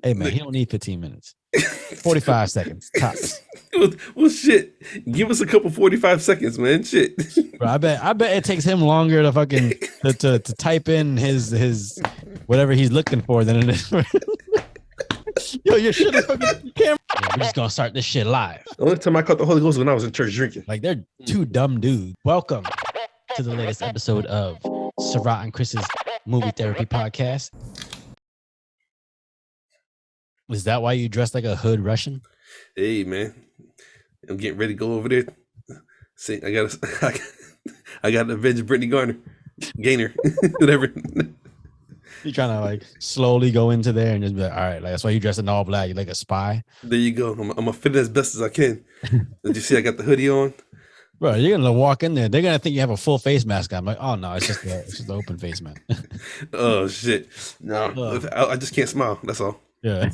Hey man, he don't need 15 minutes. 45 seconds tops. Well, shit. Give us a couple 45 seconds, man. Shit. Bro, I bet it takes him longer to fucking to type in his whatever he's looking for than it is for yo, you should have fucking camera. Yeah, we're just gonna start this shit live. The only time I caught the Holy Ghost was when I was in church drinking. Like they're two dumb dudes. Welcome to the latest episode of Sarath and Chris's movie therapy podcast. Is that why you dressed like a hood Russian? Hey, man. I'm getting ready to go over there. See, I got to avenge Brittany Gaynor, whatever. You trying to like slowly go into there and just be like, all right, like that's why you dressed in all black. You're like a spy. There you go. I'm gonna fit it as best as I can. Did you see I got the hoodie on? Bro, you're gonna walk in there. They're gonna think you have a full face mask on. I'm like, oh no, it's just the open face mask. Oh shit! No, I just can't smile. That's all. Yeah.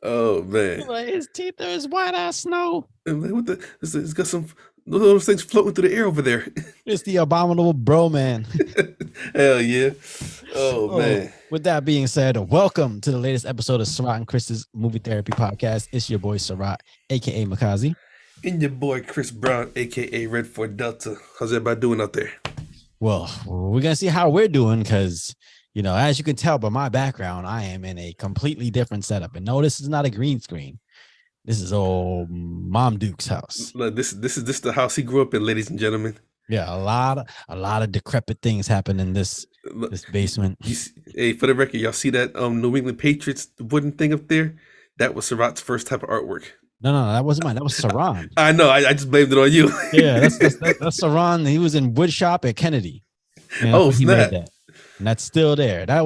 Oh man! Like his teeth are as white as snow. What the? It's got some those things floating through the air over there. It's the abominable bro man. Hell yeah! Oh man! With that being said, welcome to the latest episode of Sarath and Chris's movie therapy podcast. It's your boy Sarath, aka Makazi, and your boy Chris Brown, aka Red Fort Delta. How's everybody doing out there? Well, we're gonna see how we're doing because, you know, as you can tell by my background, I am in a completely different setup. And no, this is not a green screen. This is old Mom Duke's house. Look, this is the house he grew up in, ladies and gentlemen. Yeah, a lot of decrepit things happen in this basement. Hey, for the record, y'all see that New England Patriots wooden thing up there? That was Sarath's first type of artwork. No, that wasn't mine. That was Saran. I know. I just blamed it on you. Yeah, that's Saran. He was in wood shop at Kennedy. You know, he made that. And that's still there. That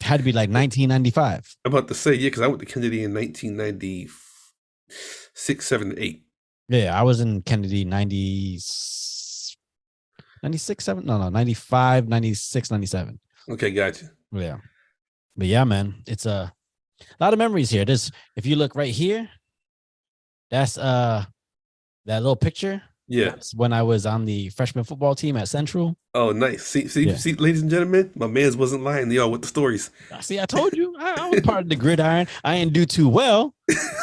had to be like 1995. I'm about to say, yeah, because I went to Kennedy in 1996, 7, 8. Yeah, I was in Kennedy 96, 7? No, 95, 96, 97. Okay, gotcha. Yeah. But yeah, man, it's a lot of memories here. If you look right here, that's that little picture. Yeah. That's when I was on the freshman football team at Central. Oh, nice. See, ladies and gentlemen, my man's wasn't lying to y'all with the stories. See, I told you. I was part of the gridiron. I didn't do too well,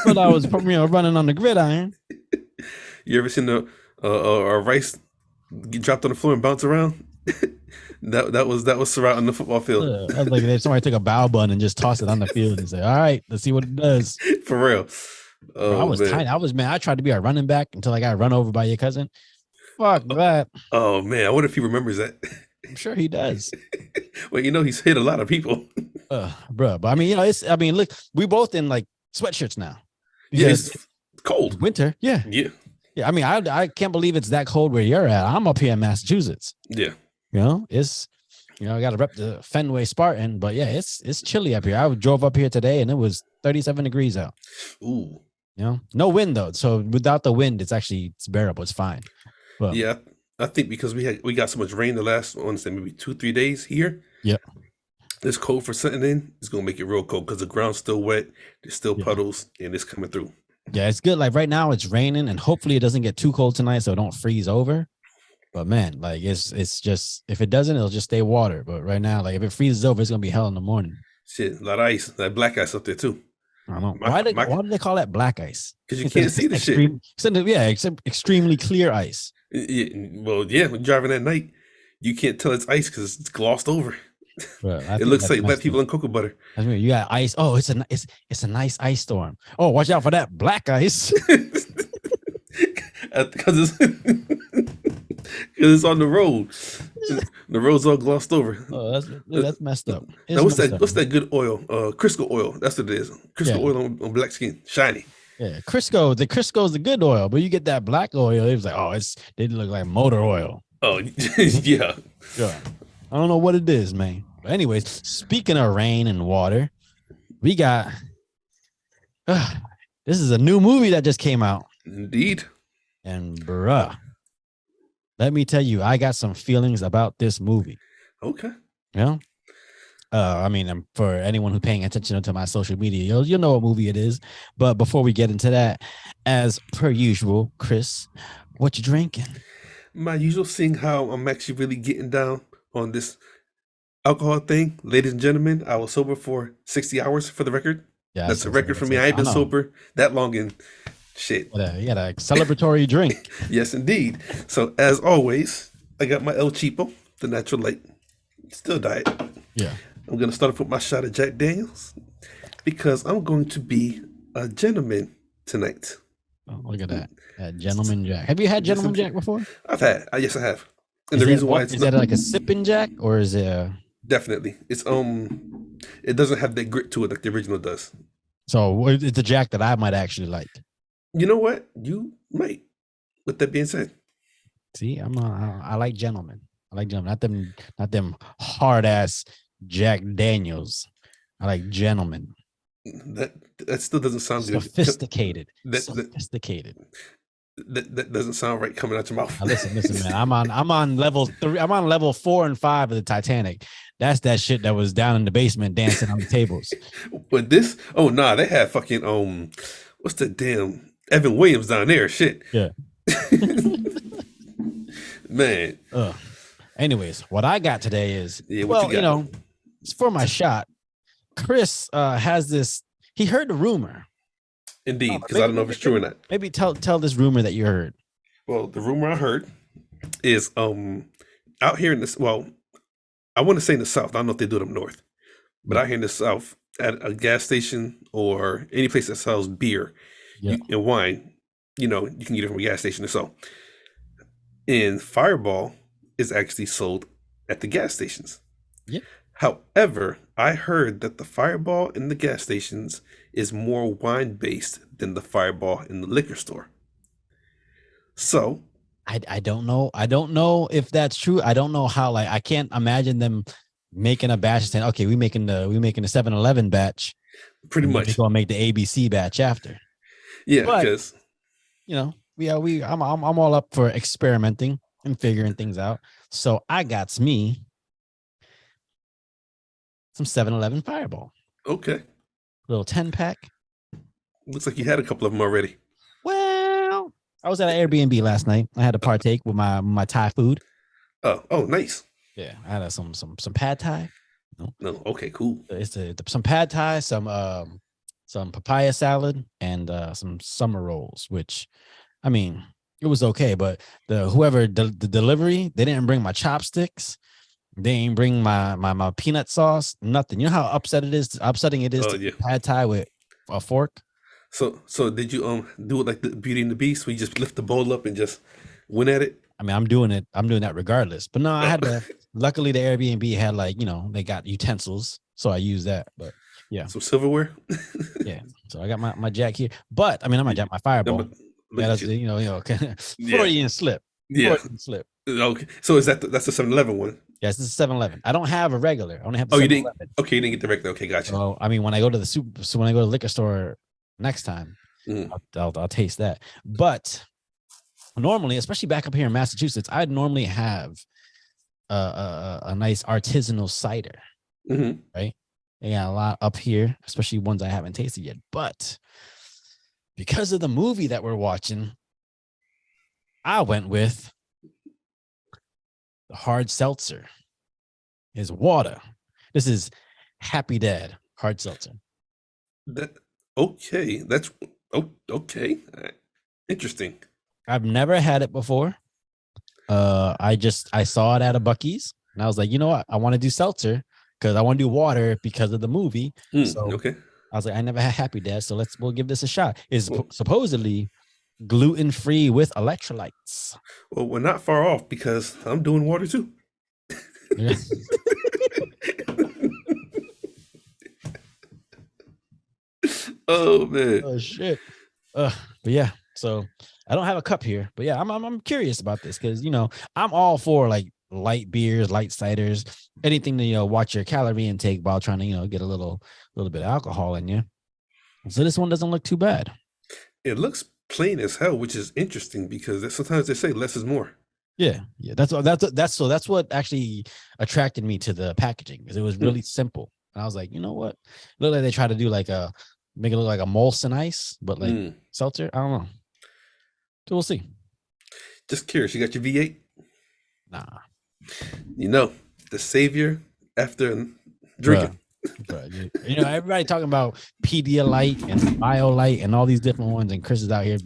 but I was running on the gridiron. You ever seen a rice get dropped on the floor and bounce around? that was Sarath on the football field. I was like, somebody took a bow bun and just tossed it on the field and said, all right, let's see what it does. For real. Oh, I was tiny. I tried to be a running back until I got run over by your cousin. Fuck that. Oh man, I wonder if he remembers that. I'm sure he does. Well, you know, he's hit a lot of people. Bro, but I mean, look, we both in like sweatshirts now. Yeah, it's cold. Winter. Yeah. I mean, I can't believe it's that cold where you're at. I'm up here in Massachusetts. Yeah. You know, it's, I got to rep the Fenway Spartan, but yeah, it's chilly up here. I drove up here today and it was 37 degrees out. Ooh. You know, no wind though. So without the wind, it's bearable. It's fine. But, yeah, I think because we got so much rain the last, I want to say maybe 2-3 days here. Yeah. This cold for setting in is gonna make it real cold because the ground's still wet. There's still puddles and it's coming through. Yeah, it's good. Like right now, it's raining, and hopefully it doesn't get too cold tonight, so it don't freeze over. But man, like it's just, if it doesn't, it'll just stay water. But right now, like if it freezes over, it's gonna be hell in the morning. Shit, a lot of ice, like black ice up there too. I don't know. Why do they call that black ice? Because you can't see the shit. Except extremely clear ice. Yeah, well, yeah, when driving at night, you can't tell it's ice because it's glossed over. Bro, it looks like wet people in cocoa butter. I mean, you got ice. Oh, it's a nice ice storm. Oh, watch out for that black ice. Because it's on the road. The road's all glossed over. Oh, that's messed up. Now, what's that good oil? Crisco oil. That's what it is. Crisco oil on black skin, shiny. Yeah, Crisco's the good oil, but you get that black oil. It was like, it didn't look like motor oil. Oh, yeah. Yeah. I don't know what it is, man. But anyways, speaking of rain and water, we got this is a new movie that just came out. Indeed. And bruh, let me tell you, I got some feelings about this movie. Okay. Yeah. I mean, for anyone who's paying attention to my social media, you'll know what movie it is. But before we get into that, as per usual, Chris, what you drinking? My usual, seeing how I'm actually really getting down on this alcohol thing, ladies and gentlemen, I was sober for 60 hours for the record. Yeah, That's a record for me. I ain't been sober that long in shit. You got a celebratory drink. Yes, indeed. So as always, I got my El Cheapo, the natural light, still diet. Yeah. I'm gonna start off with my shot of Jack Daniels because I'm going to be a gentleman tonight. Oh, look at that Gentleman Jack. Have you had Gentleman Jack before? I've had. Yes, I have. And the reason why it's is that like a sipping Jack or is it? Definitely. It's it doesn't have that grit to it like the original does. So it's a Jack that I might actually like. You know what? You might. With that being said, see, I like Gentlemen. I like Gentlemen, not them hard ass Jack Daniels. I like Gentlemen. That still doesn't sound sophisticated. Good. Sophisticated. That doesn't sound right coming out your mouth. Now listen, man. I'm on level 3. I'm on level 4 and 5 of the Titanic. That's that shit that was down in the basement dancing on the tables. But this, they had fucking what's the damn Evan Williams down there? Shit. Yeah. Man. Anyways, what I got today is it's for my shot. Chris has this. He heard the rumor. Indeed, because I don't know if it's true or not. Maybe tell this rumor that you heard. Well, the rumor I heard is out here in this. Well, I want to say in the South. I don't know if they do it up north, but out here in the South, at a gas station or any place that sells beer and wine, you can get it from a gas station or so. And Fireball is actually sold at the gas stations. Yeah. However, I heard that the Fireball in the gas stations is more wine based than the Fireball in the liquor store. So I don't know. I don't know if that's true. I don't know how. Like I can't imagine them making a batch and saying, "Okay, we making the 7-Eleven batch." Pretty much. We're gonna make the ABC batch after. Yeah, because I'm all up for experimenting and figuring things out. So I got me some 7-Eleven Fireball. Okay. Little 10-pack. Looks like you had a couple of them already. Well, I was at an Airbnb last night. I had to partake with my Thai food. Oh, nice. Yeah, I had some pad Thai. No, okay, cool. It's some pad Thai, some papaya salad, and some summer rolls. Which, I mean, it was okay. But whoever the delivery, they didn't bring my chopsticks. They ain't bring my peanut sauce. Nothing. You know how upsetting it is to pad Thai with a fork. So did you do it like the Beauty and the Beast, where you just lift the bowl up and just went at it? I mean, I'm doing that regardless. But no, I had to. Luckily, the Airbnb had they got utensils, so I used that. But yeah, some silverware. Yeah, so I got my Jack here. But I mean, my Fireball. That's Freudian slip. Yeah, Freudian slip. Okay, so that's the 7-Eleven one. Yes, this is 7-Eleven. I don't have a regular. I only have. You didn't. Okay, you didn't get the regular. Okay, gotcha. So I mean, when I go to the liquor store next time, I'll taste that. But normally, especially back up here in Massachusetts, I'd normally have a nice artisanal cider. Mm-hmm. Right? They got a lot up here, especially ones I haven't tasted yet. But because of the movie that we're watching, I went with the hard seltzer. Is water. This is Happy Dad hard seltzer. Okay. That's okay. Interesting. I've never had it before. I saw it at a Buc-ee's and I was like, you know what? I want to do seltzer because I want to do water because of the movie. Okay. I was like, I never had Happy Dad, so we'll give this a shot. It's supposedly gluten-free with electrolytes. Well, we're not far off because I'm doing water too. Yeah. Oh man. Oh shit. But yeah, so I don't have a cup here, but yeah, I'm curious about this because I'm all for like light beers, light ciders, anything to watch your calorie intake while trying to get a little bit of alcohol in you. So this one doesn't look too bad. It looks plain as hell, which is interesting because sometimes they say less is more. Yeah. That's what actually attracted me to the packaging because it was really simple. And I was like, you know what? Look like they try to do make it look like a Molson Ice, but like seltzer. I don't know. So we'll see. Just curious. You got your V8? Nah. The savior after drinking. Bruh, you know, everybody talking about Pedialyte and BioLite and all these different ones, and Chris is out here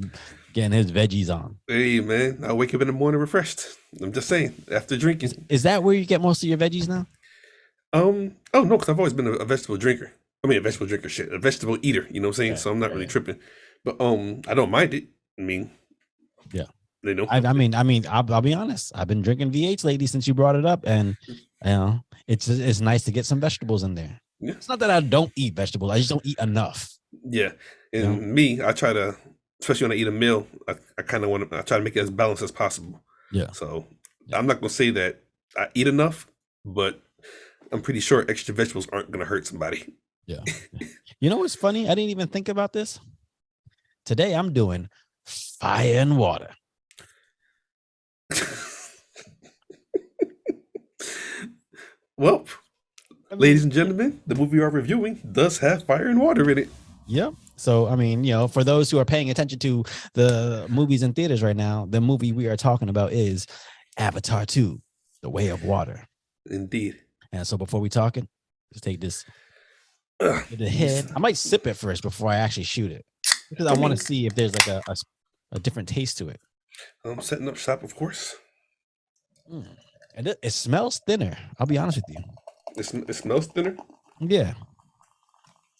getting his veggies on. Hey man, I wake up in the morning refreshed. I'm just saying, after drinking. Is that where you get most of your veggies now? Oh no, because I've always been a vegetable drinker. I mean, a vegetable drinker, shit, a vegetable eater. You know what I'm saying? Yeah, So I'm not really tripping. But I don't mind it. I mean, yeah. They know. I mean, I'll be honest. I've been drinking VH lately since you brought it up, and you know, it's nice to get some vegetables in there. Yeah. It's not that I don't eat vegetables; I just don't eat enough. Yeah, and me, I try to, especially when I eat a meal, I kind of want to. I try to make it as balanced as possible. Yeah. So I'm not gonna say that I eat enough, but I'm pretty sure extra vegetables aren't gonna hurt somebody. Yeah. You know what's funny? I didn't even think about this. Today I'm doing fire and water. Well, ladies and gentlemen, the movie we are reviewing does have fire and water in it. Yep. So, I mean, you know, for those who are paying attention to the movies in theaters right now, the movie we are talking about is Avatar 2, The Way of Water. Indeed. And so before we talk it, let's take this to the head. I might sip it first before I actually shoot it, because I want to see if there's like a different taste to it. I'm setting up shop, of course. And it smells thinner. I'll be honest with you. It smells thinner. Yeah.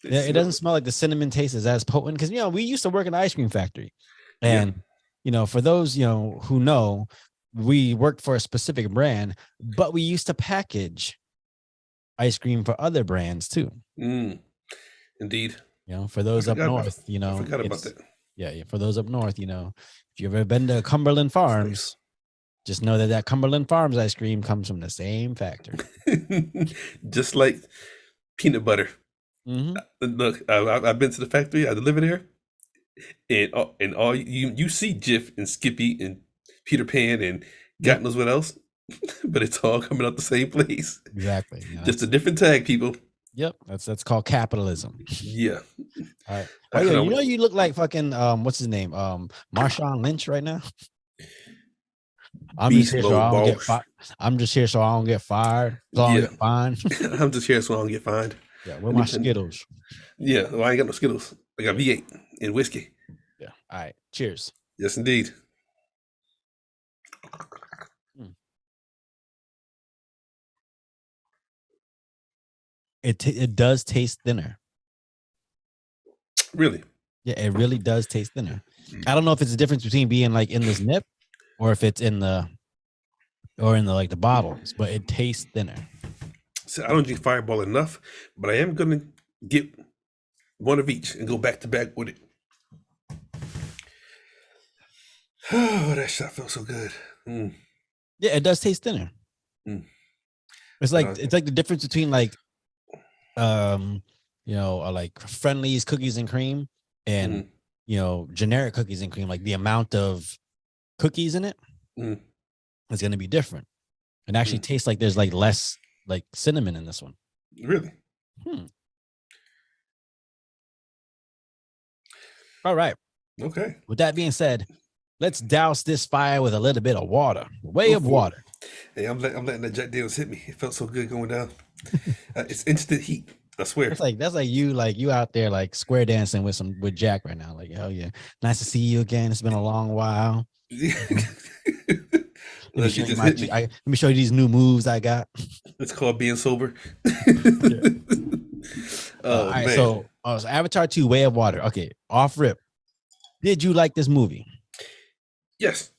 It doesn't smell like the cinnamon taste is as potent, because, you know, we used to work in an ice cream factory, and you know, for those, you know, who know, we worked for a specific brand, but we used to package ice cream for other brands too. Indeed. You know, for those up north, you know, I forgot about that. Yeah, for those up north, you know, if you've ever been to Cumberland Farms, just know that Cumberland Farms ice cream comes from the same factory. Just like peanut butter. Mm-hmm. Look, I've been to the factory. I deliver there, and all you see Jif and Skippy and Peter Pan and God knows what else, but it's all coming out the same place. Exactly. You know, just a different tag, people. Yep, that's called capitalism. Yeah. All right. Oh, yeah, you know, you look like fucking what's his name? Marshawn Lynch right now. I'm just here so I don't get fired. I'm just here so I don't get fired. So I don't get fined. I'm just here so I don't get fined. Yeah, where my Skittles? Yeah, well, I ain't got no Skittles. I got V8 and whiskey. Yeah. All right. Cheers. Yes, indeed. It does taste thinner. Really? Yeah, it really does taste thinner. I don't know if it's the difference between being like in this nip or if it's in the like the bottles, but it tastes thinner. So I don't drink Fireball enough, but I am gonna get one of each and go back to back with it. Oh, that shot felt so good. Yeah, it does taste thinner. It's like the difference between like you know, like Friendly's cookies and cream and you know, generic cookies and cream. Like the amount of cookies in it is going to be different. It actually tastes like there's like less like cinnamon in this one. Really? All right. Okay. With that being said, let's douse this fire with a little bit of water. Way of water. Hey, I'm letting that Jack Daniels hit me. It felt so good going down. It's instant heat. I swear. That's like you out there like square dancing with Jack right now. Like, hell yeah, nice to see you again. It's been a long while. Let me show you these new moves I got. It's called being sober. All right, so Avatar 2, Way of Water. Okay, off rip. Did you like this movie? Yes.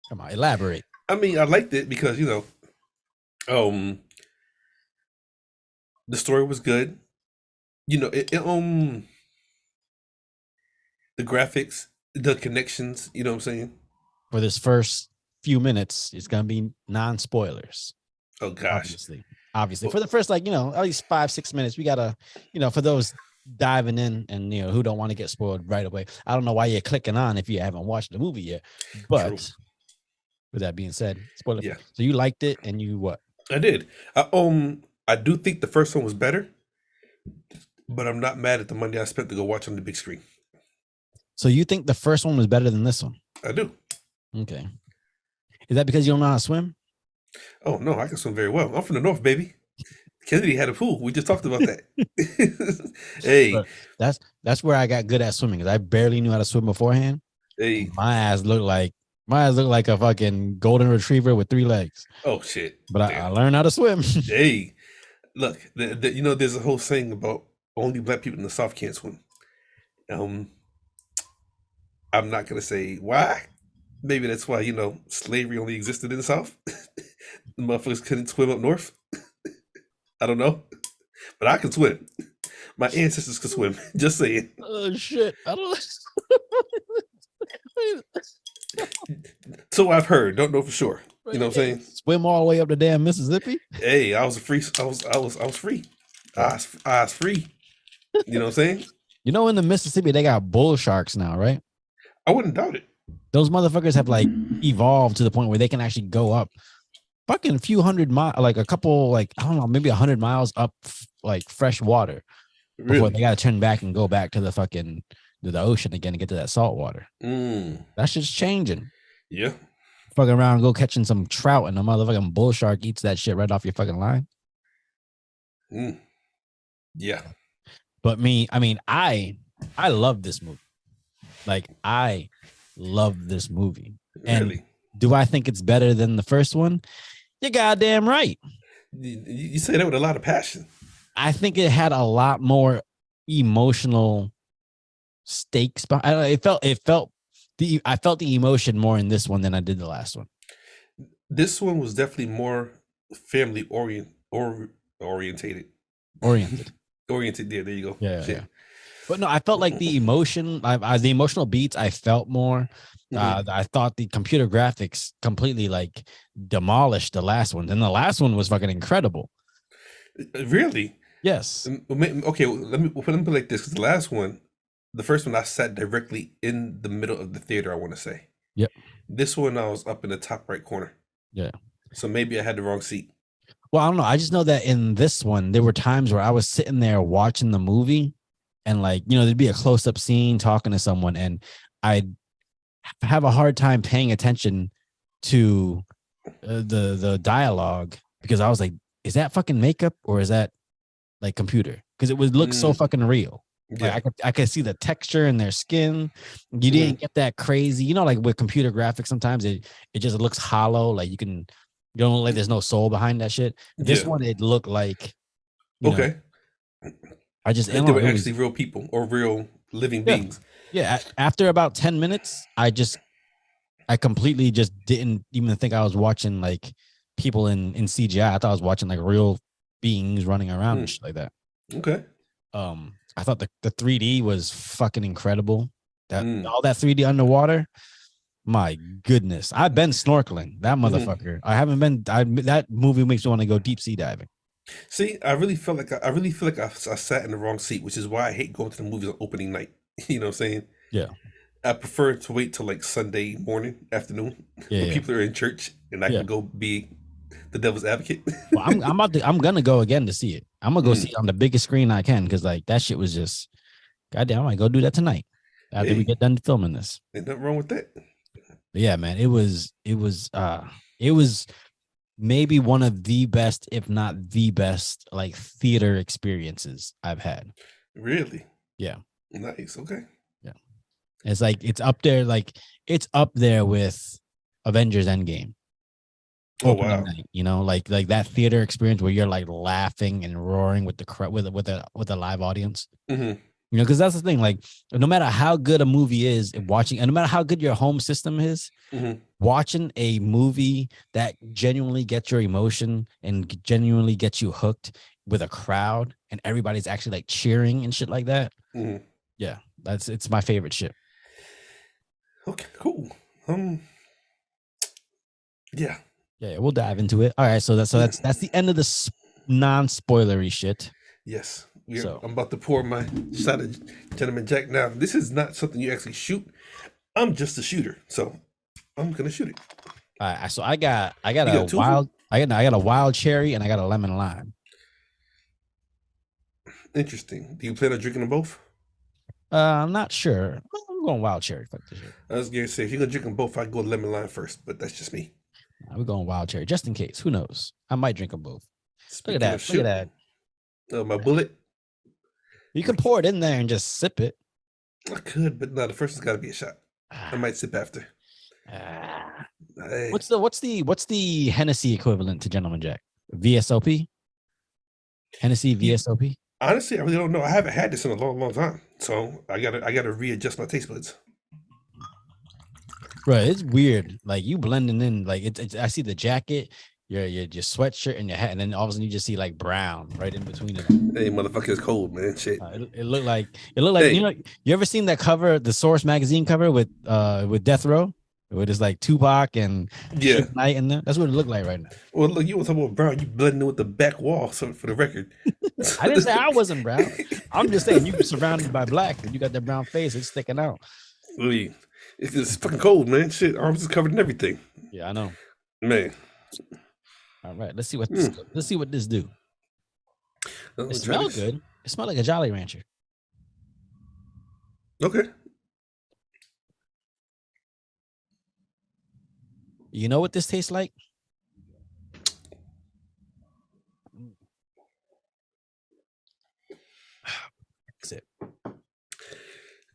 Come on, elaborate. I mean, I liked it because, you know, the story was good. You know, the graphics, the connections, you know what I'm saying? For this first few minutes, it's gonna be non-spoilers. Oh gosh. Obviously. For the first, like, you know, at least 5-6 minutes, we gotta, you know, for those diving in and, you know, who don't want to get spoiled right away. I don't know why you're clicking on if you haven't watched the movie yet. But with that being said, spoiler. Yeah. So you liked it and you what? I did. I do think the first one was better, but I'm not mad at the money I spent to go watch on the big screen. So you think the first one was better than this one? I do. Okay. Is that because you don't know how to swim? Oh no, I can swim very well. I'm from the north, baby. Kennedy had a pool. We just talked about that. Hey, But that's where I got good at swimming, because I barely knew how to swim beforehand. hey. And my ass looked like a fucking golden retriever with 3 legs. Oh shit. But I Damn. learned how to swim. Hey, look. You know, there's a whole saying about only black people in the South can't swim. Um, I'm not gonna say why. Maybe that's why slavery only existed in the South. The motherfuckers couldn't swim up north. I don't know, but I can swim. My ancestors could swim. Just saying. Oh shit! I don't. So I've heard. Don't know for sure. You know what I'm saying? Swim all the way up the damn Mississippi. Hey, I was free. I was free. I was free. You know what I'm saying? You know, in the Mississippi, they got bull sharks now, right? I wouldn't doubt it. Those motherfuckers have like evolved to the point where they can actually go up fucking a few hundred miles, like a couple, like, I don't know, maybe 100 miles up, like fresh water before Really? they got to turn back and go back to the fucking the ocean again to get to that salt water. That shit's changing. Yeah. Fucking around and go catching some trout, and the motherfucking bull shark eats that shit right off your fucking line. Yeah. But I love this movie. Like, I love this movie. And Really? do I think it's better than the first one? You're goddamn right. You say that with a lot of passion. I think it had a lot more emotional stakes. But I felt the emotion more in this one than I did the last one. This one was definitely more family orientated. Oriented. There you go. Yeah, yeah. But no, I felt like the emotion, the emotional beats, I felt more. I thought the computer graphics completely like demolished the last one, and the last one was fucking incredible. Really? Yes. Okay, let me put it like this, because the first one, I sat directly in the middle of the theater, I want to say. Yep. This one, I was up in the top right corner. Yeah. So maybe I had the wrong seat. Well, I don't know. I just know that in this one, there were times where I was sitting there watching the movie, and like, there'd be a close-up scene talking to someone, and I'd have a hard time paying attention to the dialogue, because I was like, is that fucking makeup or is that like computer? Because it would look so fucking real. Yeah. Like I could see the texture in their skin. You didn't get that crazy, like with computer graphics, sometimes it just looks hollow. Like you don't look like there's no soul behind that shit. This one, it looked like, okay. I just, they were actually real people or real living beings. Yeah. After about 10 minutes, I completely just didn't even think I was watching like people in CGI. I thought I was watching like real beings running around and shit like that. Okay. I thought the 3D was fucking incredible. All that 3D underwater. My goodness. I've been snorkeling. That motherfucker. I haven't been. That movie makes me want to go deep sea diving. See, I really feel like I sat in the wrong seat, which is why I hate going to the movies on opening night. You know what I'm saying? Yeah. I prefer to wait till like Sunday morning, afternoon, when people are in church, and I can go be the devil's advocate. Well, I'm gonna go again to see it. I'm gonna go see it on the biggest screen I can, because like that shit was just, goddamn, I might go do that tonight after we get done filming this. Ain't nothing wrong with that. But yeah, man, it was maybe one of the best, if not the best, like theater experiences I've had. Really? Yeah. Nice. Okay. Yeah. It's like it's up there with Avengers Endgame. Oh wow. Night, like that theater experience where you're like laughing and roaring with the live audience. Because that's the thing, like no matter how good a movie is, and no matter how good your home system is, watching a movie that genuinely gets your emotion and genuinely gets you hooked with a crowd and everybody's actually like cheering and shit like that. Yeah, it's my favorite shit. Okay, cool. Yeah, we'll dive into it. All right, so that's the end of the non-spoilery shit. Yes. I'm about to pour my shot of Gentleman Jack. Now, this is not something you actually shoot. I'm just a shooter, so I'm gonna shoot it. All right, so I got a wild cherry and I got a lemon lime. Interesting. Do you plan on drinking them both? I'm not sure. I'm going wild cherry. Fuck this shit. I was gonna say, if you're gonna drink them both, I'd go lemon lime first, but that's just me. We're going wild cherry just in case. Who knows? I might drink them both. Look at that. Look at that. My bullet. You can pour it in there and just sip it. I could, but no, the first one's got to be a shot. I might sip after. Hey. What's the Hennessy equivalent to Gentleman Jack? VSOP? Hennessy VSOP? Honestly, I really don't know. I haven't had this in a long time, so I gotta readjust my taste buds. Right, it's weird. Like you blending in, like it's I see the jacket, your sweatshirt and your hat, and then all of a sudden you just see like brown right in between it. Hey, motherfucker, it's cold, man. Shit. It looked like hey. You ever seen that cover, the Source magazine cover with Death Row? With it's like Tupac and Suge Knight in there. That's what it looked like right now. Well, look, you were talking about brown. You blending in with the back wall, so for the record. I didn't say I wasn't brown. I'm just saying you were surrounded by black and you got that brown face. It's sticking out. Really, it's fucking cold, man. Shit, arms is covered in everything. Yeah, I know. Man. All right, let's see what this do. It smells good. It smells like a Jolly Rancher. Okay. You know what this tastes like?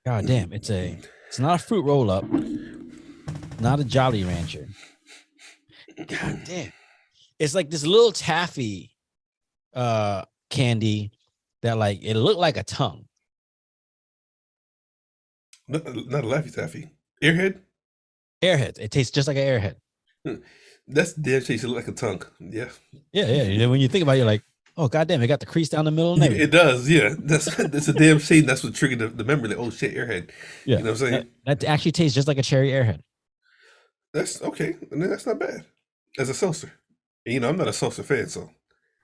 God damn, it's not a fruit roll up, not a Jolly Rancher. God damn. It's like this little taffy candy that like it looked like a tongue. Not a Laffy Taffy. Airhead? Airhead. It tastes just like an airhead. That's damn tastes like a tongue. Yeah. Yeah. When you think about it, you're like, oh goddamn, it got the crease down the middle. And it does, yeah. That's a damn shame. That's what triggered the memory. Like, oh shit, airhead. Yeah. You know what I'm saying? That actually tastes just like a cherry airhead. That's okay. And that's not bad. As a seltzer. And, I'm not a seltzer fan, so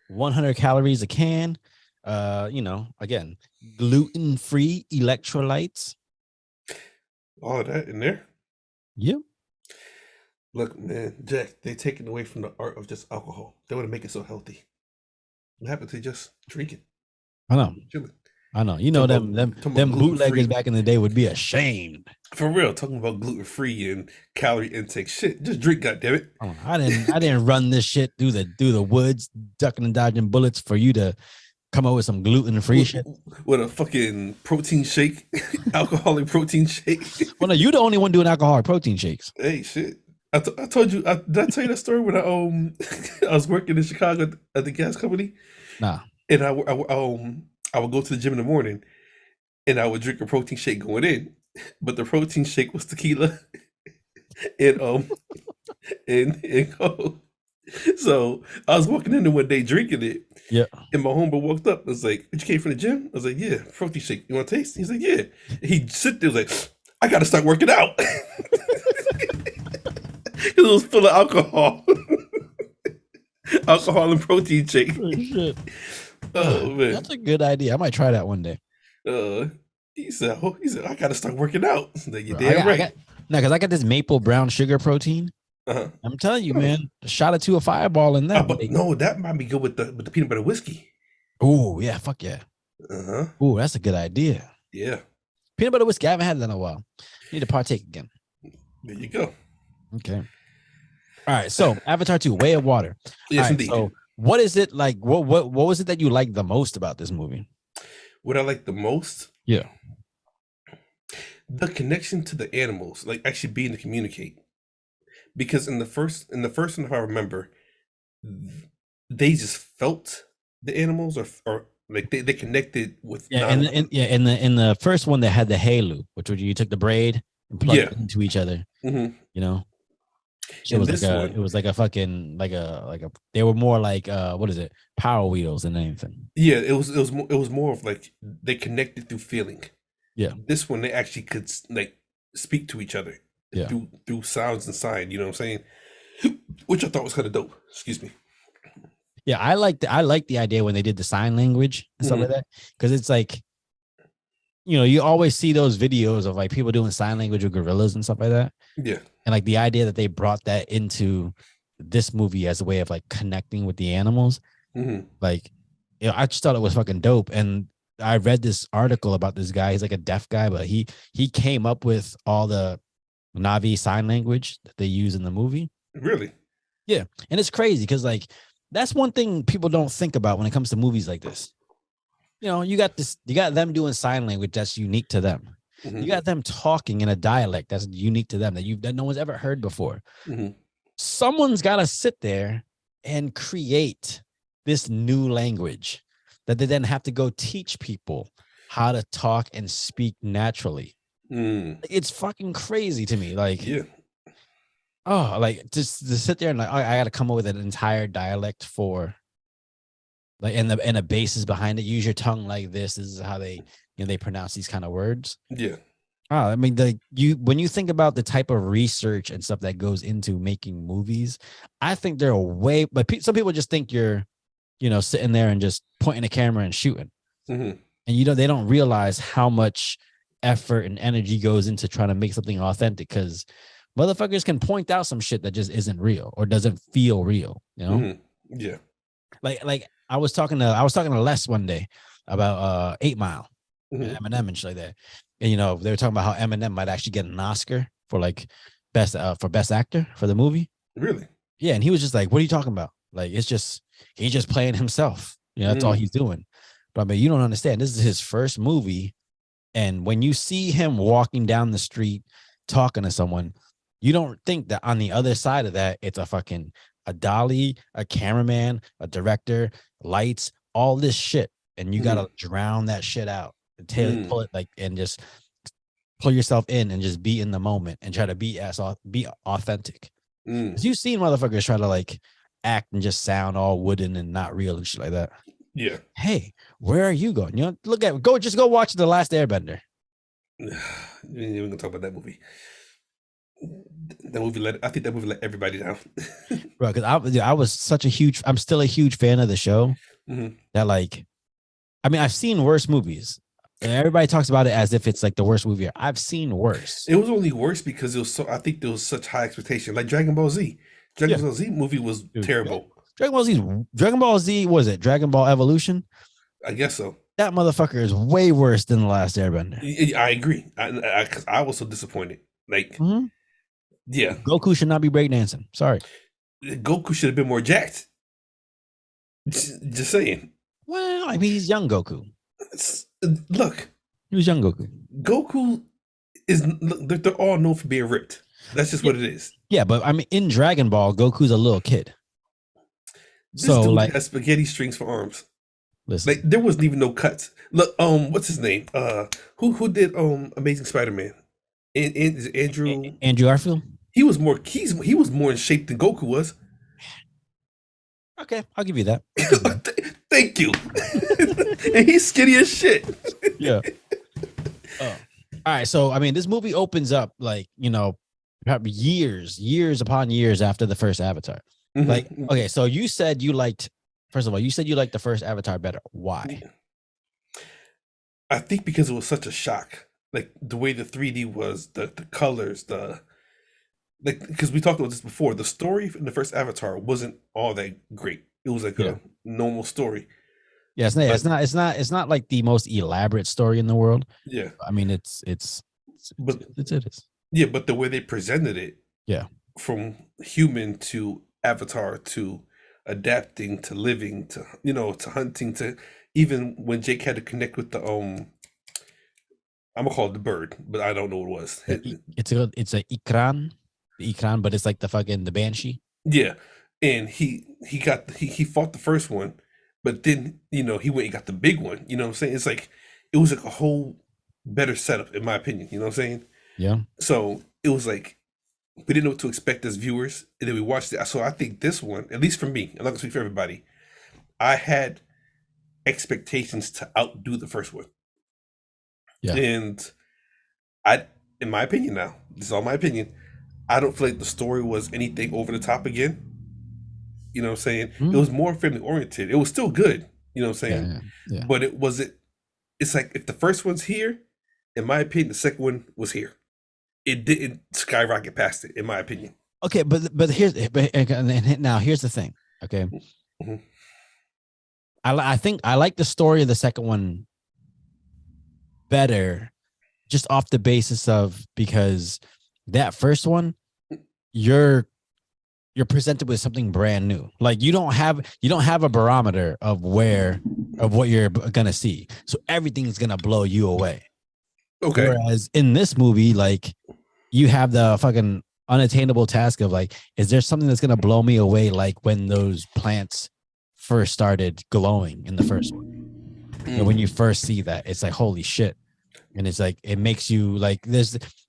100 calories a can. Again, gluten-free electrolytes. All of that in there? Yep. Look, man, Jack, they're taking away from the art of just alcohol. They want to make it so healthy. What happened to just drinking? I know. Chilling. I know. You know, them bootleggers back in the day would be ashamed. For real, talking about gluten-free and calorie intake. Shit, just drink, goddammit. Oh, I didn't run this shit through the woods, ducking and dodging bullets for you to come up with some gluten-free shit. With a fucking protein shake, alcoholic protein shake. Well, no, you're the only one doing alcoholic protein shakes. Hey, shit. I told you, did I tell you that story when I was working in Chicago at the gas company? Nah. And I would go to the gym in the morning and I would drink a protein shake going in, but the protein shake was tequila and Coke. So I was walking in there one day drinking it. Yeah. And my homeboy walked up. I was like, "You came from the gym?" I was like, "Yeah, protein shake. You want to taste?" He's like, "Yeah." He sit there was like, "I got to start working out." Because it was full of alcohol. Alcohol and protein shake. Oh, shit. Oh, man. That's a good idea. I might try that one day. He said, "I got to start working out." Like, you're damn right. Because I got this maple brown sugar protein. Uh-huh. I'm telling you, man, a shot or two of Fireball in that. No, that might be good with the peanut butter whiskey. Oh, yeah. Fuck yeah. Uh-huh. Oh, that's a good idea. Yeah. Peanut butter whiskey. I haven't had that in a while. Need to partake again. There you go. Okay. All right. So Avatar 2, Way of Water. Yes, right, indeed. So what is it like? What was it that you liked the most about this movie? What I like the most? Yeah. The connection to the animals, like actually being to communicate. Because in the first one, if I remember, they just felt the animals or like they connected with. Yeah. In the first one, they had the Halu, which was you took the braid and plugged it into each other. Mm-hmm. You know. So it was like a fucking they were more like what is it, Power Wheels than anything. Yeah, it was more of like they connected through feeling. Yeah, this one they actually could like speak to each other. Yeah, through sounds and sign. You know what I'm saying? Which I thought was kind of dope. Excuse me. Yeah, I like the idea when they did the sign language and stuff like that, because it's like, you always see those videos of like people doing sign language with gorillas and stuff like that. Yeah. And like the idea that they brought that into this movie as a way of like connecting with the animals, like, I just thought it was fucking dope. And I read this article about this guy. He's like a deaf guy, but he came up with all the Na'vi sign language that they use in the movie. Really? Yeah, and it's crazy because like that's one thing people don't think about when it comes to movies like this. You know, you got them doing sign language that's unique to them. You got them talking in a dialect that's unique to them that no one's ever heard before. Someone's got to sit there and create this new language that they then have to go teach people how to talk and speak naturally. It's fucking crazy to me. Like, oh, like just to sit there and like, I got to come up with an entire dialect for like, and the basis behind it. Use your tongue like this. This is how they, they pronounce these kind of words. Yeah. Oh, I mean, when you think about the type of research and stuff that goes into making movies, I think they're way. But some people just think you're, sitting there and just pointing a camera and shooting, and they don't realize how much effort and energy goes into trying to make something authentic. Because motherfuckers can point out some shit that just isn't real or doesn't feel real. Yeah. Like I was talking to Les one day about 8 Mile and Eminem and shit like that. And they were talking about how Eminem might actually get an Oscar for like best actor for the movie. Really? Yeah, and he was just like, "What are you talking about? Like, it's just he's just playing himself. That's all he's doing." But I mean, you don't understand. This is his first movie, and when you see him walking down the street talking to someone, you don't think that on the other side of that it's a dolly, a cameraman, a director, lights, all this shit, and you gotta drown that shit out. Pull it like and just pull yourself in and just be in the moment and try to be authentic. Because you've seen motherfuckers try to like act and just sound all wooden and not real and shit like that. Yeah. Hey, where are you going? Go watch The Last Airbender. We're gonna talk about that movie. I think that movie let everybody down. Bro, because I'm still a huge fan of the show. That like, I mean, I've seen worse movies. And everybody talks about it as if it's like the worst movie. I've seen worse. It was only worse because I think there was such high expectation. Like Dragon Ball Z. Dragon Ball Z movie was terrible. Dragon Ball Z, was it Dragon Ball Evolution? I guess so. That motherfucker is way worse than The Last Airbender. I agree. I was so disappointed. Like, yeah. Goku should not be breakdancing. Sorry. Goku should have been more jacked. Just saying. Well, I mean, he's young Goku. Look. He was young Goku. Goku they're all known for being ripped. That's just what it is. Yeah, but I mean, in Dragon Ball, Goku's a little kid. This dude has spaghetti strings for arms. Listen. Like there wasn't even no cuts. Look, what's his name? Who did Amazing Spider-Man? Andrew Garfield? He was more in shape than Goku was. Okay, I'll give you that. Thank you. And he's skinny as shit. Yeah. Oh. All right, so I mean, this movie opens up like probably years upon years after the first Avatar. Like, okay, so you said you liked. First of all, you said you liked the first Avatar better. Why? I think because it was such a shock. Like the way the 3D was, the colors, because we talked about this before. The story in the first Avatar wasn't all that great. It was like a normal story. Yeah, it's not like the most elaborate story in the world. Yeah. I mean, it is. Yeah, but the way they presented it. Yeah. From human to Avatar to adapting to living to to hunting to even when Jake had to connect with the I'm gonna call it the bird, but I don't know what it was. It's a ikran, but it's like the banshee. Yeah, and he fought the first one, but then he went and got the big one. You know what I'm saying? It's like it was like a whole better setup in my opinion. You know what I'm saying? Yeah. So it was like we didn't know what to expect as viewers, and then we watched it. So I think this one, at least for me, I'm not gonna speak for everybody, I had expectations to outdo the first one. Yeah. And in my opinion now, this is all my opinion, I don't feel like the story was anything over the top again. You know what I'm saying? It was more family oriented. It was still good. You know what I'm saying? Yeah. But it's like if the first one's here, in my opinion, the second one was here. It didn't skyrocket past it, in my opinion. Okay, but now here's the thing. Okay. I think I like the story of the second one better, just off the basis of because that first one, you're you're presented with something brand new. Like you don't have a barometer of what you're gonna see. So everything's gonna blow you away. Okay. Whereas in this movie, like you have the fucking unattainable task of like, is there something that's gonna blow me away? Like when those plants first started glowing in the first one. And when you first see that, it's like, holy shit. And it's like, it makes you like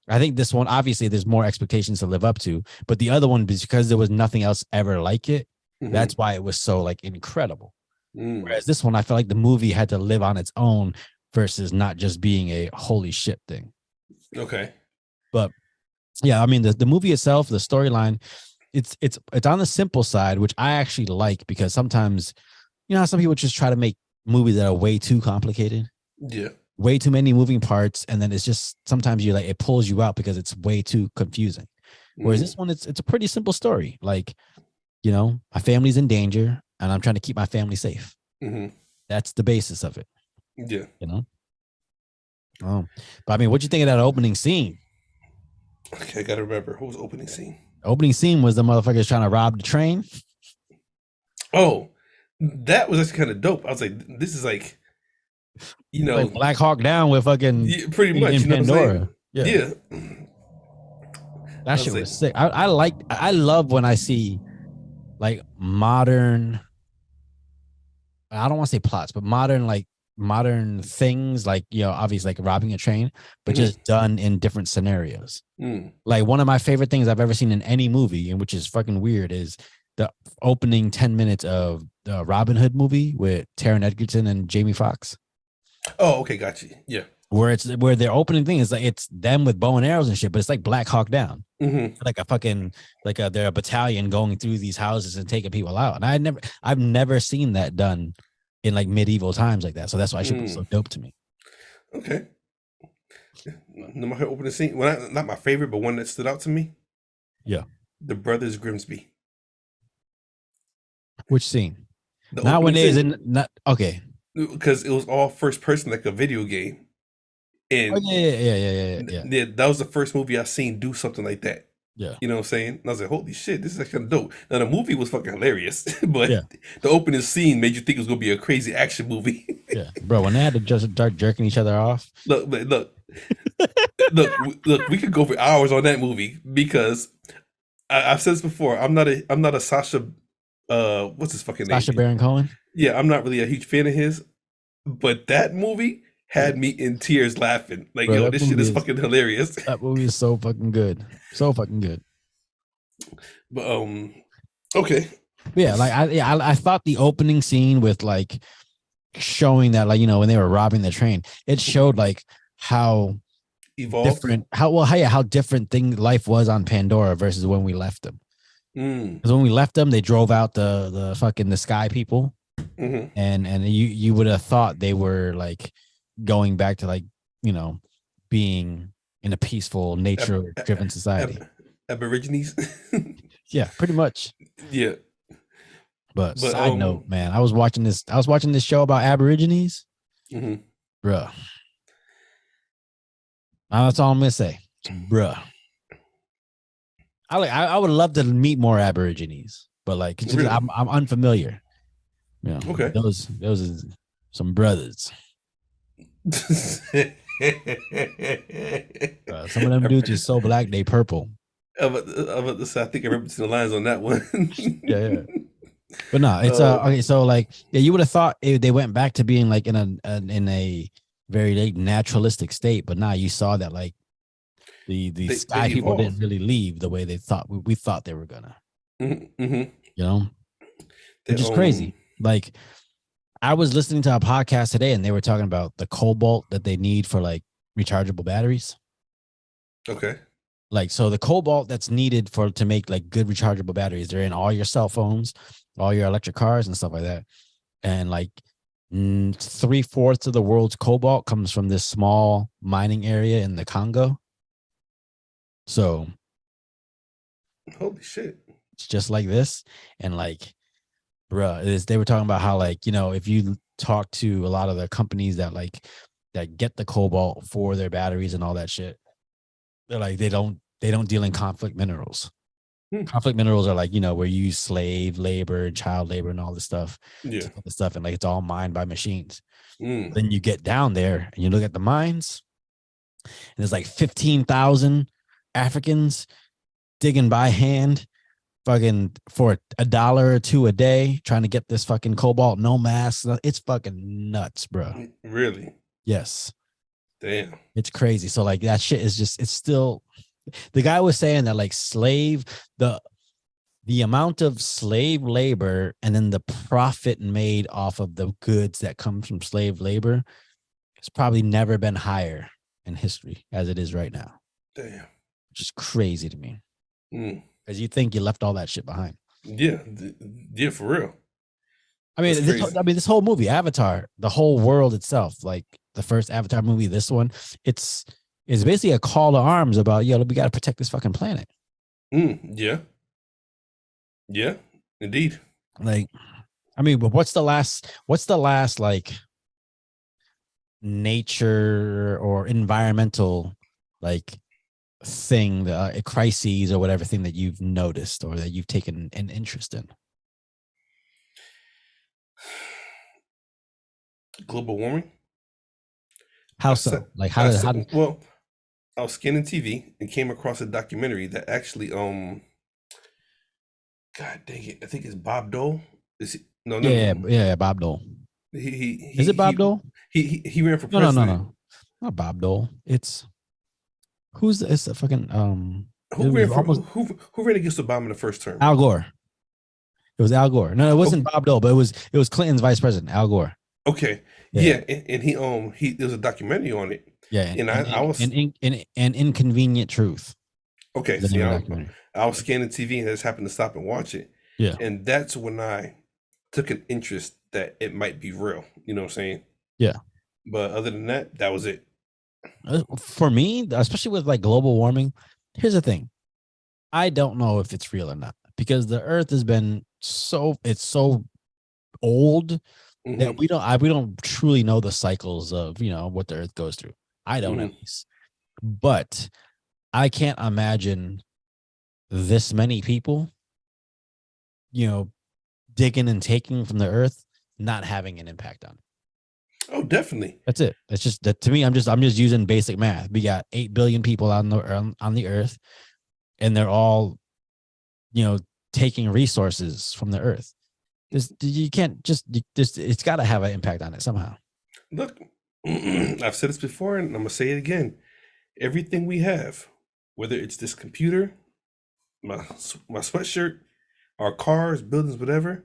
I think this one, obviously there's more expectations to live up to, but the other one, because there was nothing else ever like it, that's why it was so like incredible. Whereas this one, I feel like the movie had to live on its own versus not just being a holy shit thing. Okay. But yeah, I mean, the movie itself, the storyline, it's on the simple side, which I actually like, because sometimes, you know, how some people just try to make movies that are way too complicated. Yeah. Way too many moving parts, and then it's just sometimes you like it pulls you out because it's way too confusing. Whereas this one, it's a pretty simple story. Like, you know, my family's in danger, and I'm trying to keep my family safe. That's the basis of it. Yeah. You know. But I mean, what you think of that opening scene? Okay, I gotta remember who was opening scene. Opening scene was the motherfuckers trying to rob the train. Oh, that was actually kind of dope. I was like, this is like, you know, like Black Hawk Down with fucking pretty much in Pandora. Yeah. That shit was sick. I love when I see like modern, I don't want to say plots, but modern things, like, you know, obviously like robbing a train, but just done in different scenarios. Like one of my favorite things I've ever seen in any movie, and which is fucking weird, is the opening 10 minutes of the Robin Hood movie with Taron Egerton and Jamie Foxx. Oh, okay, got you. Yeah. Where their opening thing is like it's them with bow and arrows and shit, but it's like Black Hawk Down. Like a fucking they're a battalion going through these houses and taking people out. And I've never seen that done in like medieval times like that. So that's why it was so dope to me. Okay. No, my opening scene, well, not my favorite, but one that stood out to me. Yeah. The Brothers Grimsby. Which scene? Not when they in not okay. Because it was all first person, like a video game. And yeah. That was the first movie I seen do something like that. Yeah. You know what I'm saying? And I was like, holy shit, this is actually kind of dope. Now the movie was fucking hilarious, but the opening scene made you think it was gonna be a crazy action movie. Yeah, bro. When they had to just start jerking each other off. Look, we could go for hours on that movie, because I've said this before. I'm not a Sasha. What's his fucking name? Sacha Baron Cohen. Yeah, I'm not really a huge fan of his, but that movie had me in tears laughing. Like, bro, yo, this shit is fucking hilarious. That movie is so fucking good. So fucking good. But okay. Yeah, like I thought the opening scene with like showing that, like, you know, when they were robbing the train, it showed like how evolved, how different life was on Pandora versus when we left them. Because when we left them, they drove out the fucking the sky people, and you would have thought they were like going back to, like, you know, being in a peaceful nature driven society. Aborigines. Yeah, pretty much. Yeah. But side note, man, I was watching this show about Aborigines. Bruh. That's all I'm gonna say. Bruh. I would love to meet more Aborigines, but like, really? I'm unfamiliar. Yeah. Okay. Those are some brothers. Some of them dudes are so black they purple. I think I remember the lines on that one. yeah. But no, it's okay. So like, yeah, you would have thought they went back to being like in a very like naturalistic state, but now you saw that like the sky people didn't really leave the way they thought we thought they were gonna. You know, which is crazy. Like, I was listening to a podcast today, and they were talking about the cobalt that they need for like rechargeable batteries. Okay. Like, so the cobalt that's needed to make like good rechargeable batteries, they're in all your cell phones, all your electric cars and stuff like that. And like 3/4 of the world's cobalt comes from this small mining area in the Congo. So holy shit. It's just like this. And like, bruh, they were talking about how, like, you know, if you talk to a lot of the companies that get the cobalt for their batteries and all that shit, they're like, they don't deal in conflict minerals. Conflict minerals are like, where you use slave labor, child labor, and all this stuff, Yeah. and like it's all mined by machines. Mm. Then you get down there and you look at the mines, and there's like 15,000 Africans digging by hand, fucking for $1 or $2 a day, trying to get this fucking cobalt, no mask. It's fucking nuts, bro. Really? Yes. Damn. It's crazy. So like that shit is just, it's still, the guy was saying that like the amount of slave labor and then the profit made off of the goods that comes from slave labor has probably never been higher in history as it is right now. Damn. Which is crazy to me. Mm. Because you think you left all that shit behind. Yeah. Yeah, for real. I mean, this whole movie, Avatar, the whole world itself, like the first Avatar movie, this one, it's basically a call to arms about, we got to protect this fucking planet. Yeah. Yeah, indeed. Like, I mean, but what's the last like nature or environmental like thing, crises or whatever thing that you've noticed or that you've taken an interest in? Global warming. How so? Like how did well, I was scanning TV and came across a documentary that actually God dang it, I think it's Bob Dole. Is he? No, yeah, Bob Dole. Is it Bob Dole? He ran for president. No, not Bob Dole. It's it's a fucking who ran against Obama in the first term? Al Gore. It was Al Gore. No, it wasn't Bob Dole, but it was Clinton's vice president, Al Gore. Okay. Yeah, and he there was a documentary on it. Yeah, and I was an inconvenient truth. Okay, see, I was scanning TV and I just happened to stop and watch it. Yeah, and that's when I took an interest that it might be real. You know what I'm saying? Yeah. But other than that, that was it. For me, especially with like global warming, here's the thing: I don't know if it's real or not because the Earth has been so old that we don't truly know the cycles of what the Earth goes through. I don't at least, but I can't imagine this many people, digging and taking from the Earth, not having an impact on it. Oh, definitely. That's it. It's just that to me, I'm just using basic math. We got 8 billion people on the Earth, and they're all, taking resources from the Earth. You can't it's got to have an impact on it somehow. Look, I've said this before, and I'm gonna say it again. Everything we have, whether it's this computer, my sweatshirt, our cars, buildings, whatever,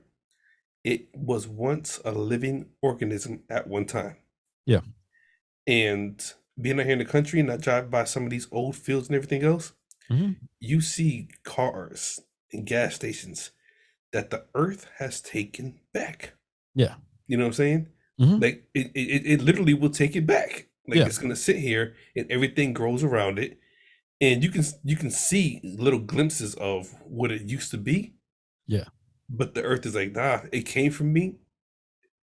it was once a living organism at one time. Yeah. And being out here in the country and I drive by some of these old fields and everything else, you see cars and gas stations that the Earth has taken back. Yeah. You know what I'm saying? Like it literally will take it back. Like it's gonna sit here and everything grows around it. And you can see little glimpses of what it used to be. Yeah. But the Earth is like, nah, it came from me.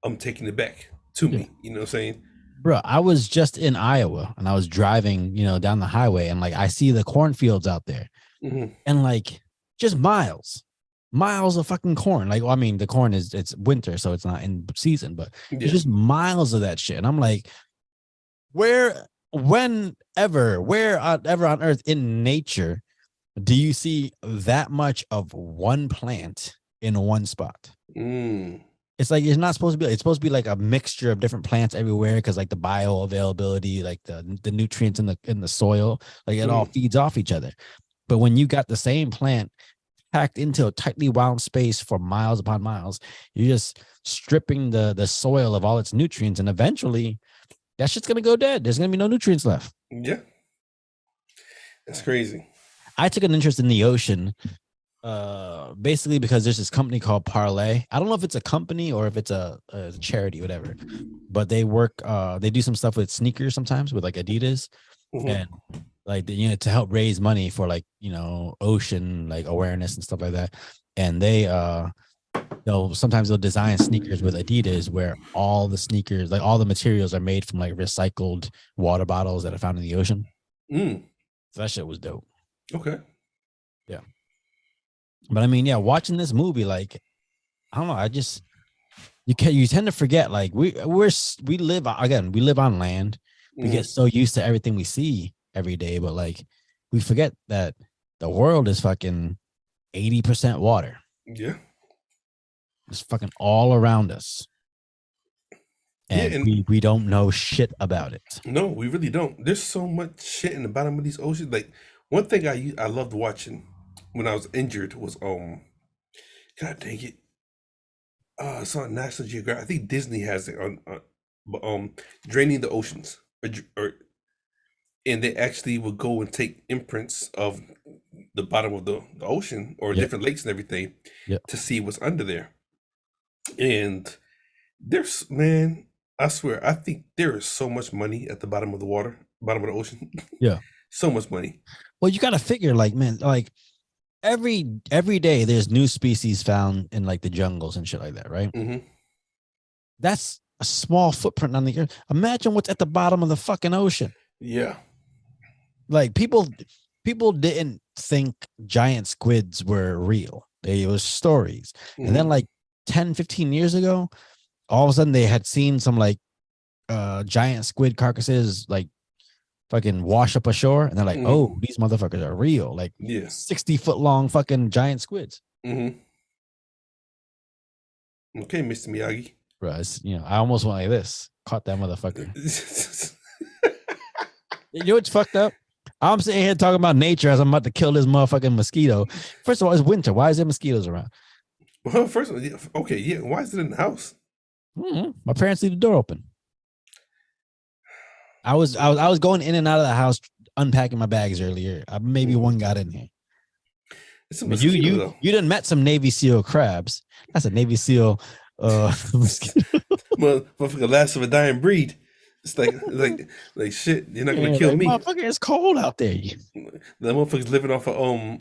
I'm taking it back to me. You know what I'm saying? Bro, I was just in Iowa and I was driving, down the highway and like I see the cornfields out there and like just miles of fucking corn. Like, well, I mean, the corn it's winter, so it's not in season, but there's just miles of that shit. And I'm like, wherever on Earth in nature do you see that much of one plant in one spot? It's like it's not supposed to be. It's supposed to be like a mixture of different plants everywhere because like the bioavailability, like the nutrients in the soil, like it all feeds off each other. But when you got the same plant packed into a tightly wound space for miles upon miles, you're just stripping the soil of all its nutrients, and eventually that shit's gonna go dead. There's gonna be no nutrients left. Yeah, that's crazy. I took an interest in the ocean, basically because there's this company called Parlay. I don't know if it's a company or if it's a charity, whatever. But they they do some stuff with sneakers sometimes with like Adidas, and like to help raise money for like ocean like awareness and stuff like that. And sometimes they'll design sneakers with Adidas where all the sneakers, like all the materials, are made from like recycled water bottles that are found in the ocean. So that shit was dope. Okay. Yeah. But I mean, yeah, watching this movie, like, I don't know, you tend to forget, like, we live on land. We get so used to everything we see every day, but like we forget that the world is fucking 80% water. Yeah. It's fucking all around us. And, Yeah, and we don't know shit about it. no, we really don't. There's so much shit in the bottom of these oceans. Like one thing I loved watching when I was injured was God dang it, it's on National Geographic. I think Disney has it on draining the oceans, and they actually would go and take imprints of the bottom of the ocean or Yep. different lakes and everything Yep. to see what's under there. And there's, man, I swear, I think there is so much money at the bottom of the water, bottom of the ocean. Yeah. So much money. Well, you got to figure, like, man, like every day there's new species found in like the jungles and shit like that, right? Hmm. That's a small footprint on the earth. Imagine what's at the bottom of the fucking ocean. Yeah. Like people didn't think giant squids were real. They was stories. And then like 10, 15 years ago, all of a sudden they had seen some like giant squid carcasses like fucking wash up ashore, and they're like, oh, these motherfuckers are real. Like 60-foot long fucking giant squids. Okay, Mr. Miyagi. Bro, I almost went like this. Caught that motherfucker. You know what's fucked up? I'm sitting here talking about nature as I'm about to kill this motherfucking mosquito. First of all, it's winter. Why is there mosquitoes around? Well, first of all, okay, yeah. Why is it in the house? My parents leave the door open. I was going in and out of the house unpacking my bags earlier. Maybe one got in here. It's a mosquito, you done met some Navy SEAL crabs. That's a Navy SEAL mosquito. Motherfucker, last of a dying breed. It's like shit. You're not gonna kill me. Motherfucker, it's cold out there. The motherfucker's living off of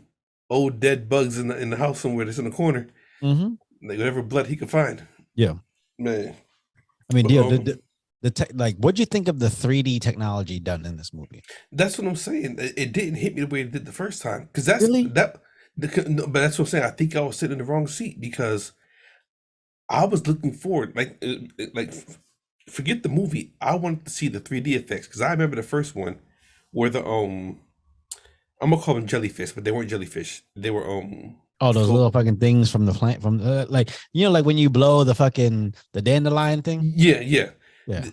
old dead bugs in the house somewhere that's in the corner. Like whatever blood he could find. Yeah, man. I mean, like, what'd you think of the 3D technology done in this movie? That's what I'm saying. It didn't hit me the way it did the first time. Because that's really? But that's what I'm saying. I think I was sitting in the wrong seat because I was looking forward, forget the movie. I wanted to see the 3D effects because I remember the first one where the I'm gonna call them jellyfish, but they weren't jellyfish. They were those little fucking things from the plant, from like when you blow the dandelion thing. Yeah.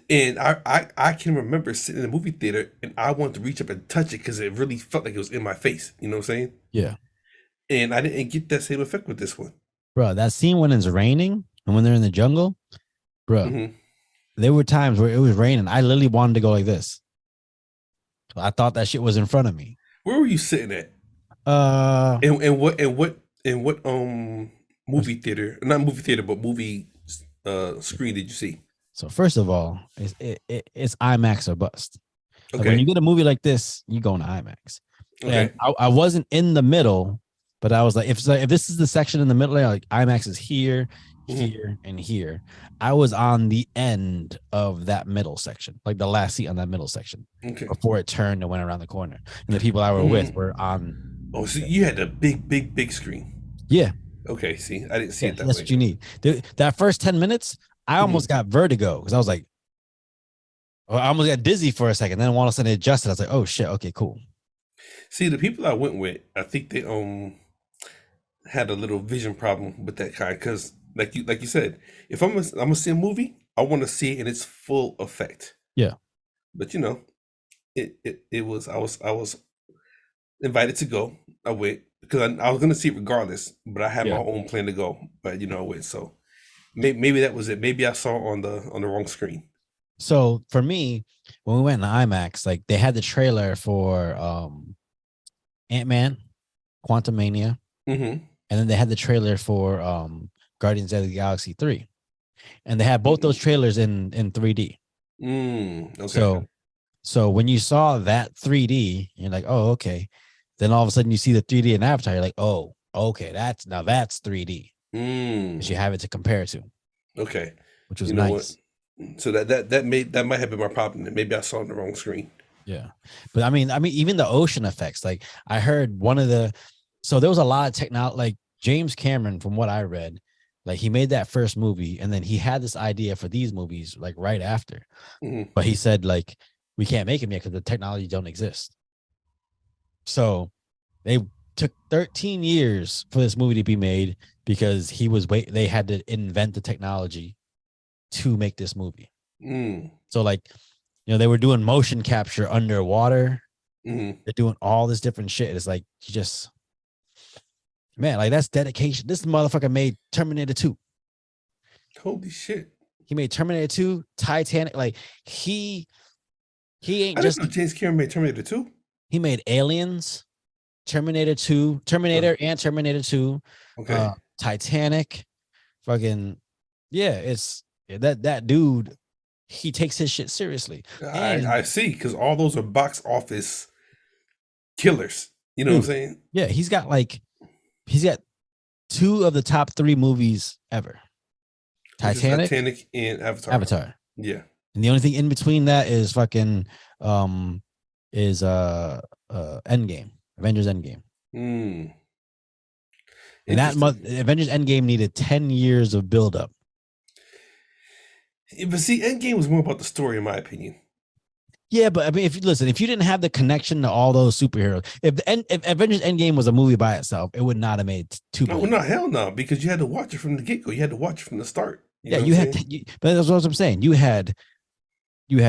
And I can remember sitting in the movie theater and I wanted to reach up and touch it because it really felt like it was in my face. You know what I'm saying? Yeah. And I didn't get that same effect with this one. Bro, that scene when it's raining and when they're in the jungle, bro, there were times where it was raining. I literally wanted to go like this. I thought that shit was in front of me. Where were you sitting at? And what movie theater? Not movie theater, but movie screen did you see? So first of all, it's IMAX or bust. Okay. Like when you get a movie like this, you go into IMAX. Okay. And I wasn't in the middle, but I was like, if this is the section in the middle, like IMAX is here, here, and here. I was on the end of that middle section, like the last seat on that middle section, before it turned and went around the corner. And the people I were with were on. Oh, so you had the big screen. Yeah. Okay. See, I didn't see it that that's way. What you need. That first 10 minutes, I almost got vertigo because I was like, I almost got dizzy for a second. Then all of a sudden it adjusted. I was like, oh shit, okay, cool. See, the people I went with, I think they had a little vision problem with that kind because, like you said, if I'm gonna see a movie, I want to see it in its full effect. Yeah. But it was I was invited to go. I went because I was gonna see it regardless, but I had my own plan to go. But I went, so maybe that was it. Maybe I saw on the wrong screen. So for me, when we went in IMAX, like they had the trailer for Ant-Man, Quantumania, and then they had the trailer for Guardians of the Galaxy 3, and they had both those trailers in 3D. Okay. So when you saw that 3D, you're like, oh, okay. Then all of a sudden you see the 3D in Avatar, you're like, oh, okay, that's 3D. Because you have it to compare to. Okay. Which was nice. So that might have been my problem. Maybe I saw it on the wrong screen. Yeah. But I mean, even the ocean effects, like I heard so there was a lot of technology, like James Cameron, from what I read, like he made that first movie and then he had this idea for these movies like right after. But he said like we can't make them yet because the technology don't exist. So they took 13 years for this movie to be made because they had to invent the technology to make this movie. So like, you know, they were doing motion capture underwater. They're doing all this different shit. It's like you just, man, like that's dedication. This motherfucker made Terminator 2. Holy shit. He made Terminator 2, Titanic. Like he ain't I just didn't know James Cameron made Terminator 2. He made Aliens, Terminator 2, and Terminator 2, Okay. Titanic, fucking that dude, he takes his shit seriously. I see, because all those are box office killers. You know what I'm saying? Yeah, he's got 2 of the top 3 movies ever. Titanic and Avatar. Yeah. And the only thing in between that is fucking Endgame, Avengers Endgame. And that Avengers Endgame needed 10 years of buildup. But see, Endgame was more about the story, in my opinion. Yeah, but I mean, if you didn't have the connection to all those superheroes, if Avengers Endgame was a movie by itself, it would not have made $2 billion. No, hell no, because you had to watch it from the get-go. You had to watch it from the start. But that's what I'm saying. You had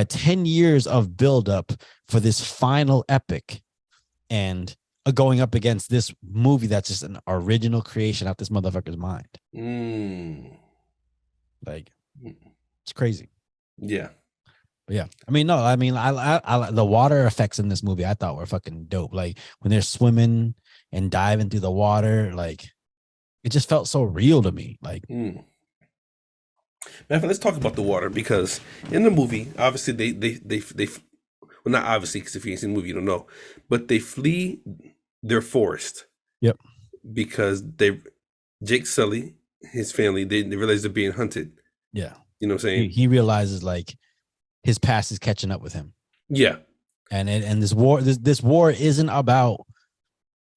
10 years of buildup for this final epic, and going up against this movie that's just an original creation out this motherfucker's mind. Like, it's crazy. Yeah. But yeah, I mean, I the water effects in this movie I thought were fucking dope. Like when they're swimming and diving through the water, like it just felt so real to me. Like, let's talk about the water, because in the movie, obviously they well, not obviously, because if you ain't seen the movie, you don't know, but they flee their forest. Yep. Because Jake Sully, his family, they realize they're being hunted. Yeah. You know what I'm saying? He realizes like his past is catching up with him. Yeah. And this war isn't about,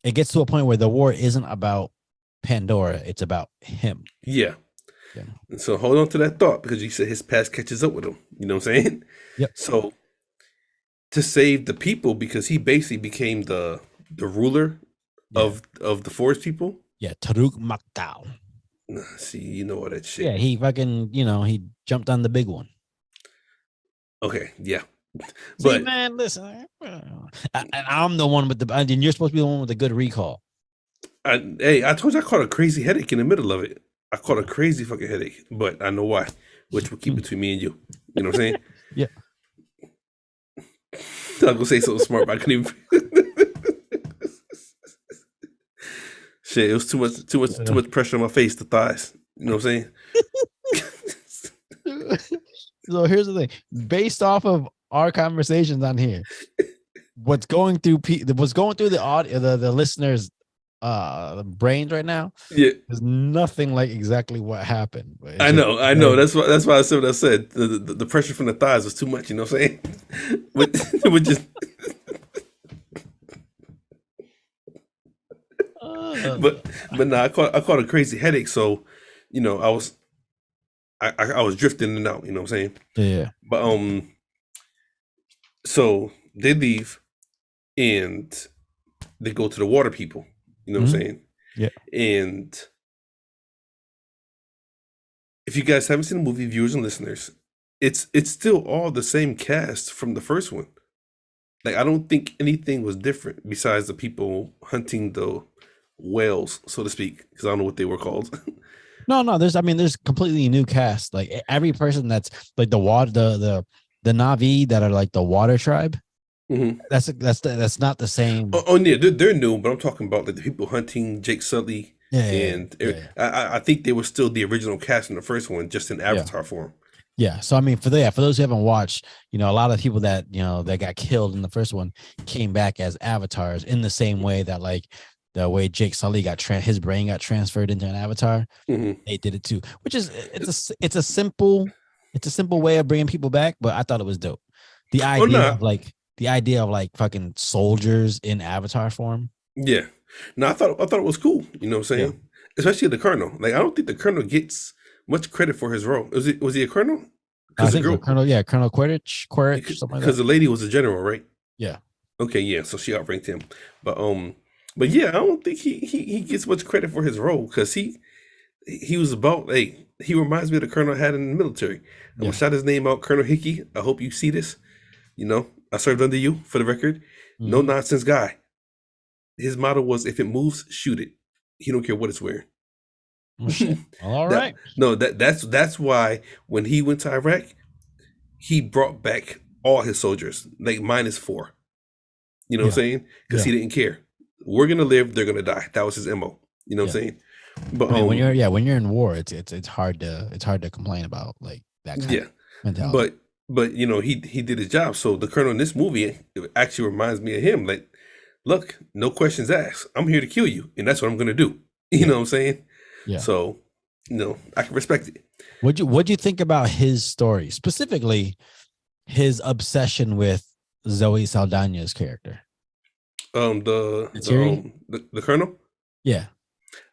it gets to a point where the war isn't about Pandora, it's about him. Yeah. And so hold on to that thought, because you said his past catches up with him. You know what I'm saying? Yep. So to save the people, because he basically became the ruler of the forest people. Yeah, Taruk Makdal. See, you know all that shit. Yeah, he fucking, he jumped on the big one. Okay, yeah. See, man, listen, I'm the one with and you're supposed to be the one with the good recall. I told you I caught a crazy headache in the middle of it. I caught a crazy fucking headache, but I know why, which will keep it between me and you. You know what I'm saying? Yeah. I was gonna say something smart, but I couldn't even. Shit, it was too much pressure on my face, the thighs. You know what I'm saying? So here's the thing: based off of our conversations on here, what's going through the audio, the listeners' brains right now, is nothing like exactly what happened. I know. That's why I said what I said. The pressure from the thighs was too much. You know what I'm saying? With just. But no, I caught a crazy headache. So, I was drifting in and out. You know what I'm saying? Yeah. But so they leave, and they go to the water people. You know what I'm saying? Yeah. And if you guys haven't seen the movie, viewers and listeners, it's still all the same cast from the first one. Like, I don't think anything was different besides the people hunting the whales, so to speak, because I don't know what they were called. No, there's completely new cast. Like every person that's like the water, the Na'vi that are like the water tribe. Mm-hmm. That's not the same. Yeah, they're new, but I'm talking about like the people hunting Jake Sully. I think they were still the original cast in the first one, just in avatar form. Yeah. So I mean, for those who haven't watched, a lot of people that that got killed in the first one came back as avatars in the same way that like the way Jake Sully his brain got transferred into an avatar. Mm-hmm. They did it too, which is it's a simple way of bringing people back, but I thought it was dope. The idea of like fucking soldiers in avatar form. Yeah. No, I thought it was cool. You know what I'm saying? especially the colonel. Like I don't think the colonel gets much credit for his role. Was he a colonel? I Because the think girl, Colonel, yeah, Colonel Quaritch, something like because that. the lady was a general, right? Yeah, Okay, yeah. So she outranked him, but yeah, I don't think he gets much credit for his role because he was about. Hey, he reminds me of the colonel I had in the military. I'm gonna yeah. shout his name out, Colonel Hickey. I hope you see this. You know, I served under you for the record. No Hmm. nonsense guy. His motto was, "If it moves, shoot it." He don't care what it's wearing. Oh shit. Well, all that right. no, that's why when he went to Iraq, he brought back all his soldiers, like -4. You know what I'm Yeah, saying? Because yeah, he didn't care. We're gonna live, they're gonna die. That was his MO. You know what yeah. I'm saying? But I mean, when you're in war, it's hard to complain about like that kind yeah. of mentality. But he did his job. So the colonel in this movie it actually reminds me of him. Like, look, no questions asked. I'm here to kill you, and that's what I'm gonna do. You Yeah, know what I'm saying? yeah. So, I can respect it. What'd you think about his story, specifically his obsession with Zoe Saldana's character, Neytiri? The colonel. Yeah,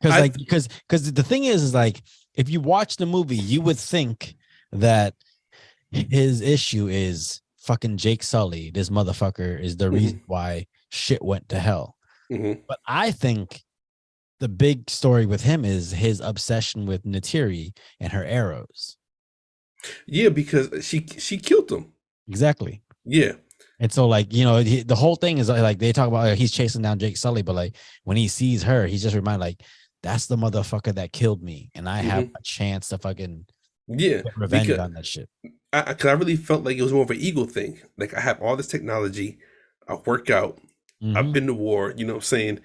because I like because the thing is like if you watch the movie, you would think that his issue is fucking Jake Sully. This motherfucker is the reason hmm why shit went to hell. hmm But I think the big story with him is his obsession with Neytiri and her arrows. Yeah, because she killed him. Exactly. Yeah. And so, like, the whole thing is like they talk about he's chasing down Jake Sully, but like when he sees her, he's just reminded, like, that's the motherfucker that killed me, and I have hmm a chance to fucking Yeah, get revenge because on that shit. cause I really felt like it was more of an ego thing. Like I have all this technology, I work out, I've Hmm. been to war. You know what I'm saying?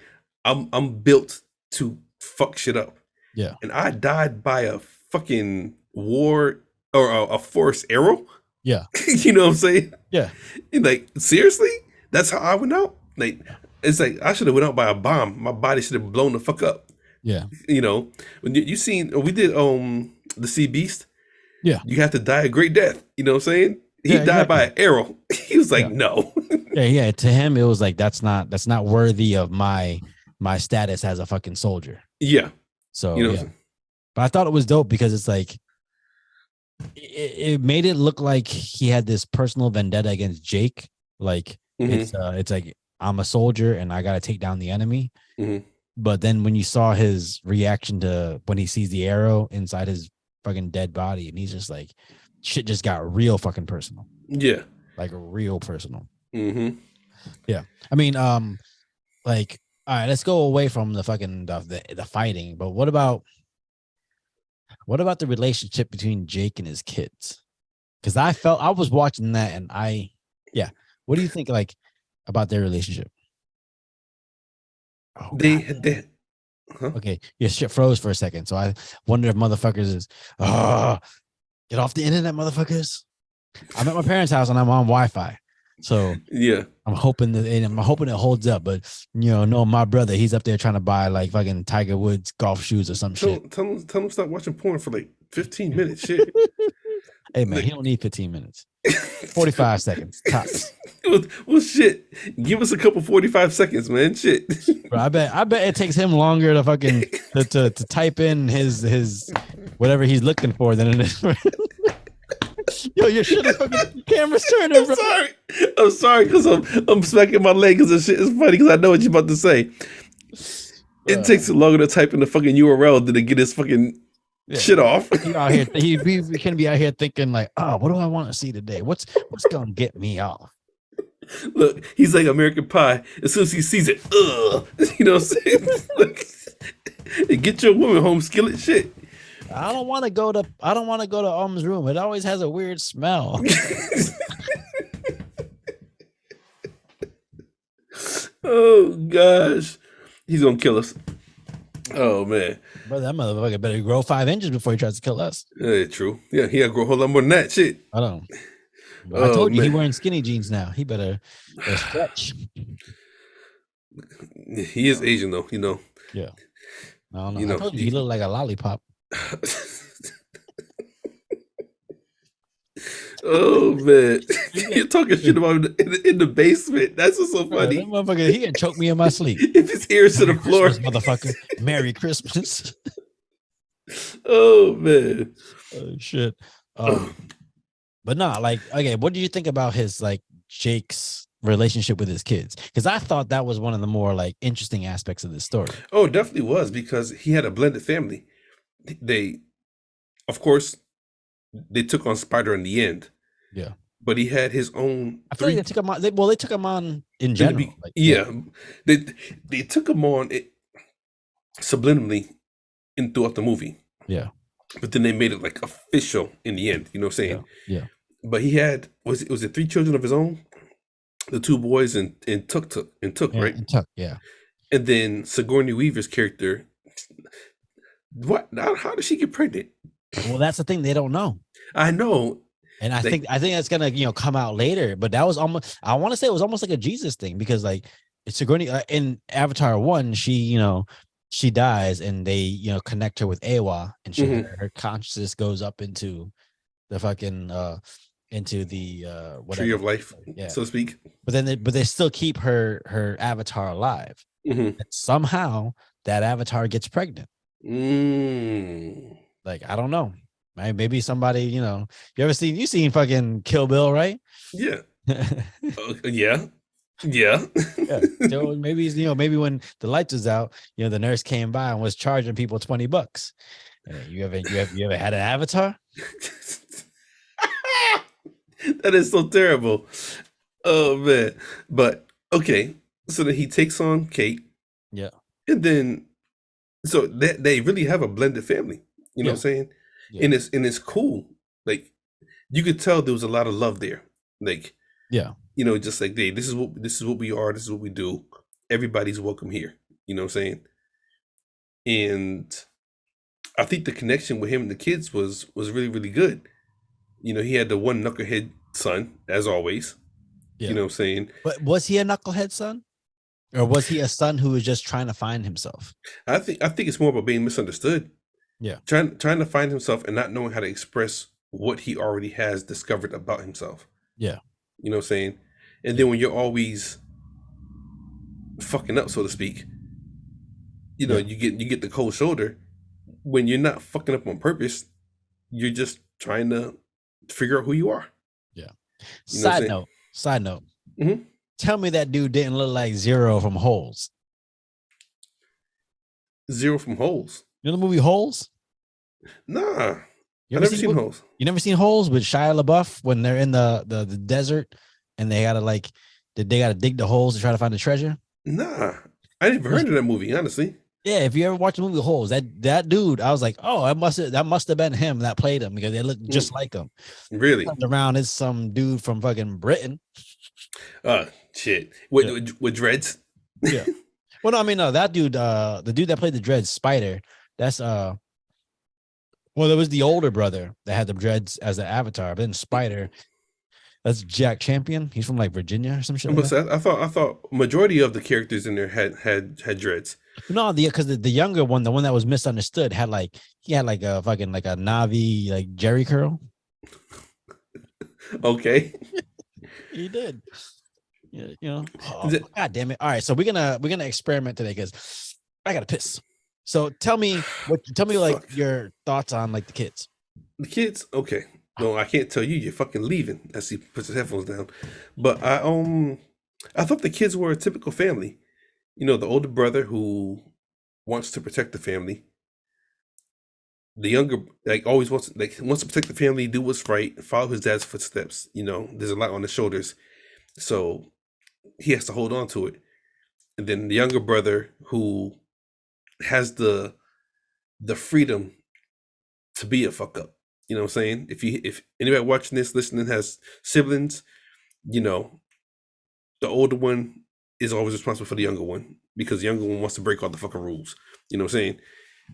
I'm built to fuck shit up, Yeah, and I died by a fucking war or a forced arrow. yeah, You know what I'm saying? yeah, And like seriously, that's how I went out. Like it's like I should have went out by a bomb. My body should have blown the fuck up. yeah, You know, when you seen we did the Sea Beast. yeah, You have to die a great death. You know what I'm saying? He yeah, died by exactly. an arrow. He was like, Yeah, no. yeah, yeah. To him, it was like that's not worthy of my status as a fucking soldier. Yeah. You So know yeah, what I'm but I thought it was dope because it's like it made it look like he had this personal vendetta against Jake. Like saying? it's like I'm a soldier and I got to take down the enemy. Hmm. But then when you saw his reaction to when he sees the arrow inside his fucking dead body, and he's just like, shit just got real fucking personal, Yeah. like real personal. Hmm. Yeah, I mean, like, all right, let's go away from the fucking the fighting. But what about the relationship between Jake and his kids? Because I was watching that and yeah. What do you think like about their relationship? Oh They, god. they, huh? Okay, your shit froze for a second, so I wonder if motherfuckers is get off the internet, motherfuckers. I'm at my parents' house and I'm on Wi-Fi, so Yeah. I'm hoping it holds up. But no, my brother, he's up there trying to buy like fucking Tiger Woods golf shoes or some shit. Tell them stop watching porn for like 15 minutes. Shit. Hey man, he Like, don't need 15 minutes, 45 seconds tops. well, shit. Give us a couple 45 seconds, man. Shit. Bro, I bet it takes him longer to fucking to type in his whatever he's looking for than it is. Yo, your shit is fucking camera's turning, I'm bro. sorry. I'm sorry because I'm smacking my leg because the shit is funny because I know what you're about to say. It takes longer to type in the fucking URL than to get his fucking Yeah, shit off. he out here. We can be out here thinking like, oh, what do I want to see today? What's gonna get me off? Look, he's like American Pie. As soon as he sees it, you know what I'm saying? Like, get your woman home, skillet shit. I don't want to go to room. It always has a weird smell. Oh gosh, he's gonna kill us. Oh man, But that motherfucker better grow 5 inches before he tries to kill us. yeah, true. Yeah, he gotta grow a whole lot more than that shit. I don't know. I Oh told you he man, wearing skinny jeans now. He better stretch. he is Asian though. Yeah. I don't know. You I know. told you he looked like a lollipop. Oh man, He you're talking shit about him in the basement. That's what's so bro, that funny. motherfucker, he can choke me in my sleep. If his ears to the Merry floor. Christmas, motherfucker. Merry Christmas. Oh man. Oh shit. But no, like, okay, what do you think about his like Jake's relationship with his kids? Because I thought that was one of the more like interesting aspects of this story. Oh, it definitely was because he had a blended family. They, of course, they took on Spider in the end, Yeah. but he had his own I feel like three. they took him on. They took him on in In the general. Like, yeah, they they took him on it subliminally in throughout the movie, yeah, but then they made it like official in the end. You know what I'm yeah, saying? yeah, But he had was it three children of his own, the two boys and took yeah, right, and Tuck, yeah. and then Sigourney Weaver's character. What? How did she get pregnant? Well, that's the thing, they don't know. I know. And I They, think that's gonna come out later. But that was almost, I want to say it was almost like a Jesus thing, because like it's Sigourney in Avatar 1, she dies and they connect her with Awa, and her consciousness goes up into the fucking into the whatever tree of life, yeah, so to speak. but then they still keep her avatar alive. And somehow that avatar gets pregnant. Like, I don't know. Maybe somebody, you seen fucking Kill Bill, right? Yeah. Yeah. Yeah. Yeah. So maybe maybe when the lights was out, the nurse came by and was charging people $20. You ever had an avatar? That is so terrible. Oh man. But okay. So then he takes on Kate. Yeah. And then so they really have a blended family. You know Yeah. what I'm saying? Yeah. And it's cool. Like you could tell there was a lot of love there. Like, Yeah. just like, hey, this is what we are, this is what we do. Everybody's welcome here. You know what I'm saying? And I think the connection with him and the kids was really, really good. He had the one knucklehead son, as always. Yeah. You know what I'm saying? But was he a knucklehead son? Or was he a son who was just trying to find himself? I think it's more about being misunderstood. Yeah. Trying to find himself and not knowing how to express what he already has discovered about himself. Yeah. You know what I'm saying? And then when you're always fucking up, so to speak, you get the cold shoulder. When you're not fucking up on purpose, you're just trying to figure out who you are. Yeah. You know what I'm Side note. Mhm. Tell me that dude didn't look like Zero from Holes. Zero from Holes. You know the movie Holes? Nah, You I never seen Holes. You never seen Holes with Shia LaBeouf when they're in the desert and they gotta dig the holes to try to find the treasure? Nah, I never heard of that movie, honestly. Yeah, if you ever watch the movie Holes, that dude, I was like, oh, that must have been him that played him, because they look just like him. Really? Turned around, is some dude from fucking Britain. Shit. With dreads? Yeah. Well, no, I mean, no, that dude, the dude that played the dreads, Spider, that's well, there was the older brother that had the dreads as the avatar, but then Spider, that's Jack Champion. He's from like Virginia or some shit. Like that. I thought majority of the characters in there had dreads. No, because the younger one, the one that was misunderstood, had like a fucking like a Navi like Jerry curl. Okay. He did. Yeah, Oh, God damn it! All right, so we're gonna experiment today because I gotta piss. So tell me like your thoughts on like the kids. The kids, okay. No, I can't tell you. You're fucking leaving as he puts his headphones down. But I thought the kids were a typical family. The older brother who wants to protect the family. The younger, like, always wants to protect the family, do what's right, follow his dad's footsteps. There's a lot on his shoulders, so he has to hold on to it. And then the younger brother who has the freedom to be a fuck up. You know what I'm saying? If anybody watching this, listening, has siblings, the older one is always responsible for the younger one, because the younger one wants to break all the fucking rules. You know what I'm saying?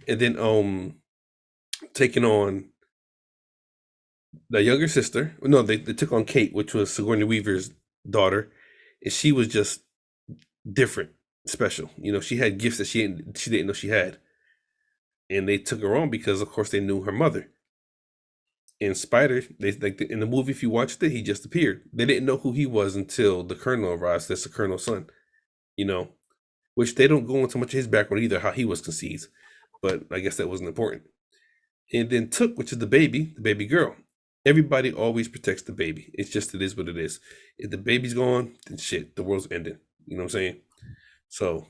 And then taking on the younger sister. No, they took on Kate, which was Sigourney Weaver's daughter, and she was just different, special. She had gifts that she didn't know she had, and they took her on because, of course, they knew her mother. And Spider, they like in the movie, if you watched it, he just appeared. They didn't know who he was until the Colonel arrives. That's the Colonel's son, you know, which they don't go into much of his background either, how he was conceived. But I guess that wasn't important. And then Took, which is the baby girl. Everybody always protects the baby. It's just, it is what it is. If the baby's gone, then shit, the world's ending. You know what I'm saying? So,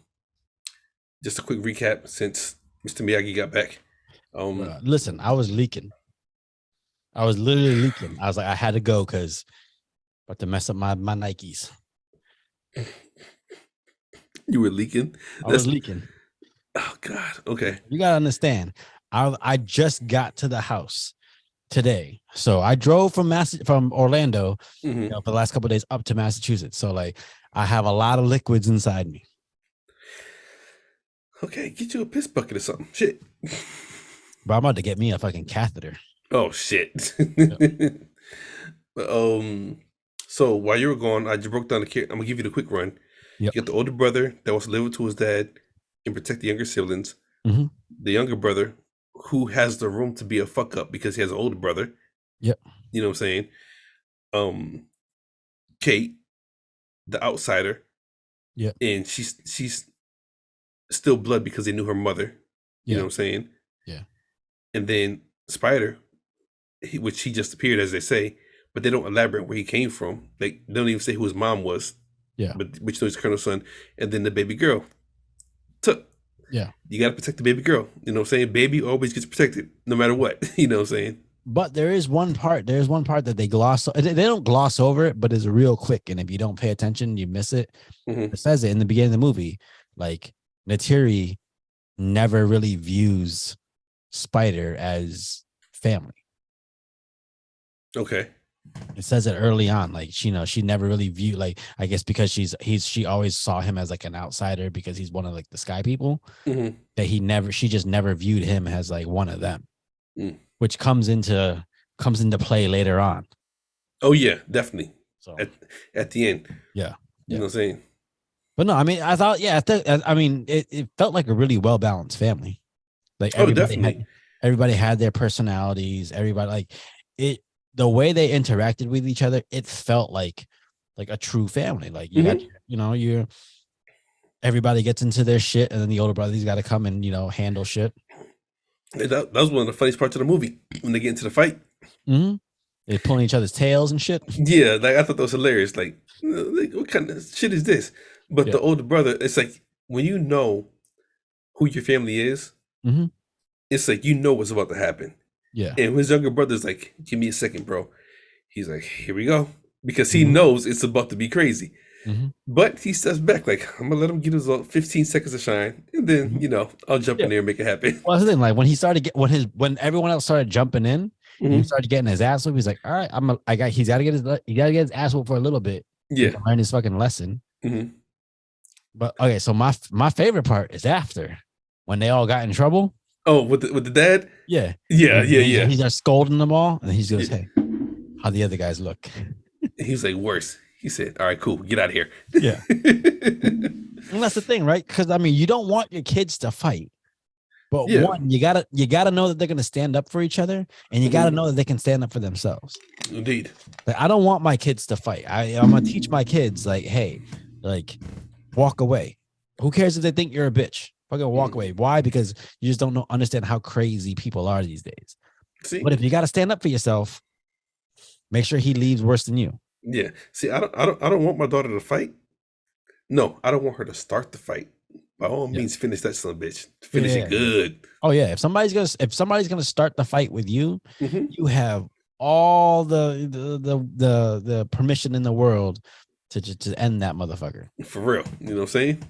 just a quick recap since Mr. Miyagi got back. Listen, I was leaking. I was literally leaking. I was like, I had to go because about to mess up my Nikes. You were leaking? I was leaking. Oh, God. Okay. You got to understand. I just got to the house today. So I drove from Orlando for the last couple of days up to Massachusetts. So like I have a lot of liquids inside me. Okay, get you a piss bucket or something. Shit. But I'm about to get me a fucking catheter. Oh shit. So while you were gone, I just broke down I'm gonna give you the quick run. Yep. You got the older brother that wants to live with his dad and protect the younger siblings. Mm-hmm. The younger brother who has the room to be a fuck up because he has an older brother. Yep. You know what I'm saying? Kate, the outsider. Yeah. And she's still blood because they knew her mother. You know what I'm saying? Yeah. And then Spider, which he just appeared, as they say, but they don't elaborate where he came from. They don't even say who his mom was. Yeah. But which knows Colonel's son. And then the baby girl. Took. Yeah. You got to protect the baby girl. You know what I'm saying? Baby always gets protected, no matter what. You know what I'm saying? But there is one part. There's one part that they gloss. They don't gloss over it, but it's real quick. And if you don't pay attention, you miss it. Mm-hmm. It says it in the beginning of the movie. Like Neytiri never really views Spider as family. Okay. It says it early on, like she never really viewed, like I guess because she always saw him as like an outsider because he's one of like the sky people. Mm-hmm. That she just never viewed him as like one of them, which comes into play later on. Oh yeah, definitely. So at the end, yeah, you know what I'm saying. But no, I mean, I thought, I mean, it felt like a really well balanced family. Like everybody had their personalities. Everybody like it. The way they interacted with each other, it felt like a true family. Like you got, everybody gets into their shit, and then the older brother's got to come and handle shit. That was one of the funniest parts of the movie when they get into the fight. Mm-hmm. They're pulling each other's tails and shit. Yeah, like I thought that was hilarious. Like what kind of shit is this? But the older brother, it's like when you know who your family is, it's like what's about to happen. Yeah. And his younger brother's like, give me a second, bro. He's like, here we go. Because he knows it's about to be crazy. Mm-hmm. But he steps back, like, I'm going to let him get his 15 seconds of shine. And then, I'll jump in there and make it happen. Well, that's the thing. Like, when he started, when everyone else started jumping in, he started getting his ass whooped. He's like, all right, he's got to get his ass whooped for a little bit. Yeah. To learn his fucking lesson. Mm-hmm. But, okay, so my favorite part is after, when they all got in trouble. Oh, with the dad? Yeah. Yeah. He starts scolding them all, and he goes, hey, how the other guys look? He was like, worse. He said, all right, cool, get out of here. Yeah. And that's the thing, right? Because, I mean, you don't want your kids to fight. But one, you gotta know that they're going to stand up for each other, and you got to know that they can stand up for themselves. Indeed. Like, I don't want my kids to fight. I'm going to teach my kids, like, hey, like, walk away. Who cares if they think you're a bitch? Fucking walk away. Why? Because you just don't understand how crazy people are these days. See? But if you got to stand up for yourself, make sure he leaves worse than you. Yeah. See, I don't want my daughter to fight. No, I don't want her to start the fight. By all means, finish that son of a bitch. Finish it good. Oh yeah. If somebody's gonna start the fight with you, you have all the permission in the world to end that motherfucker. For real. You know what I'm saying?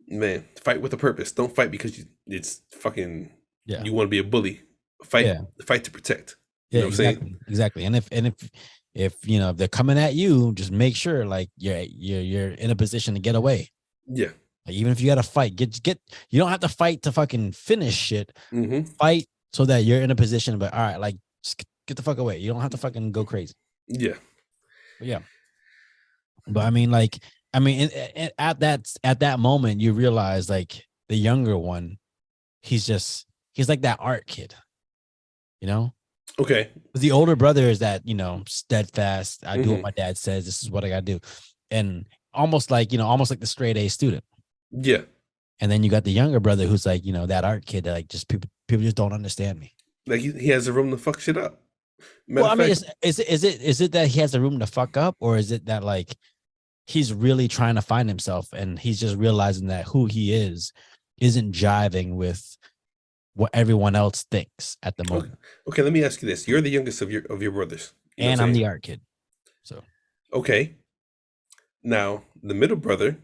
Man, fight with a purpose. Don't fight because it's fucking you want to be a bully. Fight to protect. You know what I'm saying? Exactly. And if they're coming at you, just make sure like you're in a position to get away. Yeah. Like, even if you got to fight, get you don't have to fight to fucking finish shit. Fight so that you're in a position, but all right, like just get the fuck away. You don't have to fucking go crazy. Yeah. But I mean, at that moment, you realize like the younger one, he's like that art kid, Okay. The older brother is that, steadfast. I do what Hmm. my dad says. This is what I gotta do. And almost like the straight A student. Yeah. And then you got the younger brother who's like, that art kid that like just people just don't understand me. Like he has the room to fuck shit up. Matter Well, of I mean, fact, is it that he has the room to fuck up, or is it that like he's really trying to find himself and he's just realizing that who he is isn't jiving with what everyone else thinks at the okay, moment? okay, let me ask you this. You're the youngest of your brothers. You know what And I'm I'm saying? the art kid. So Okay. Now, the middle brother,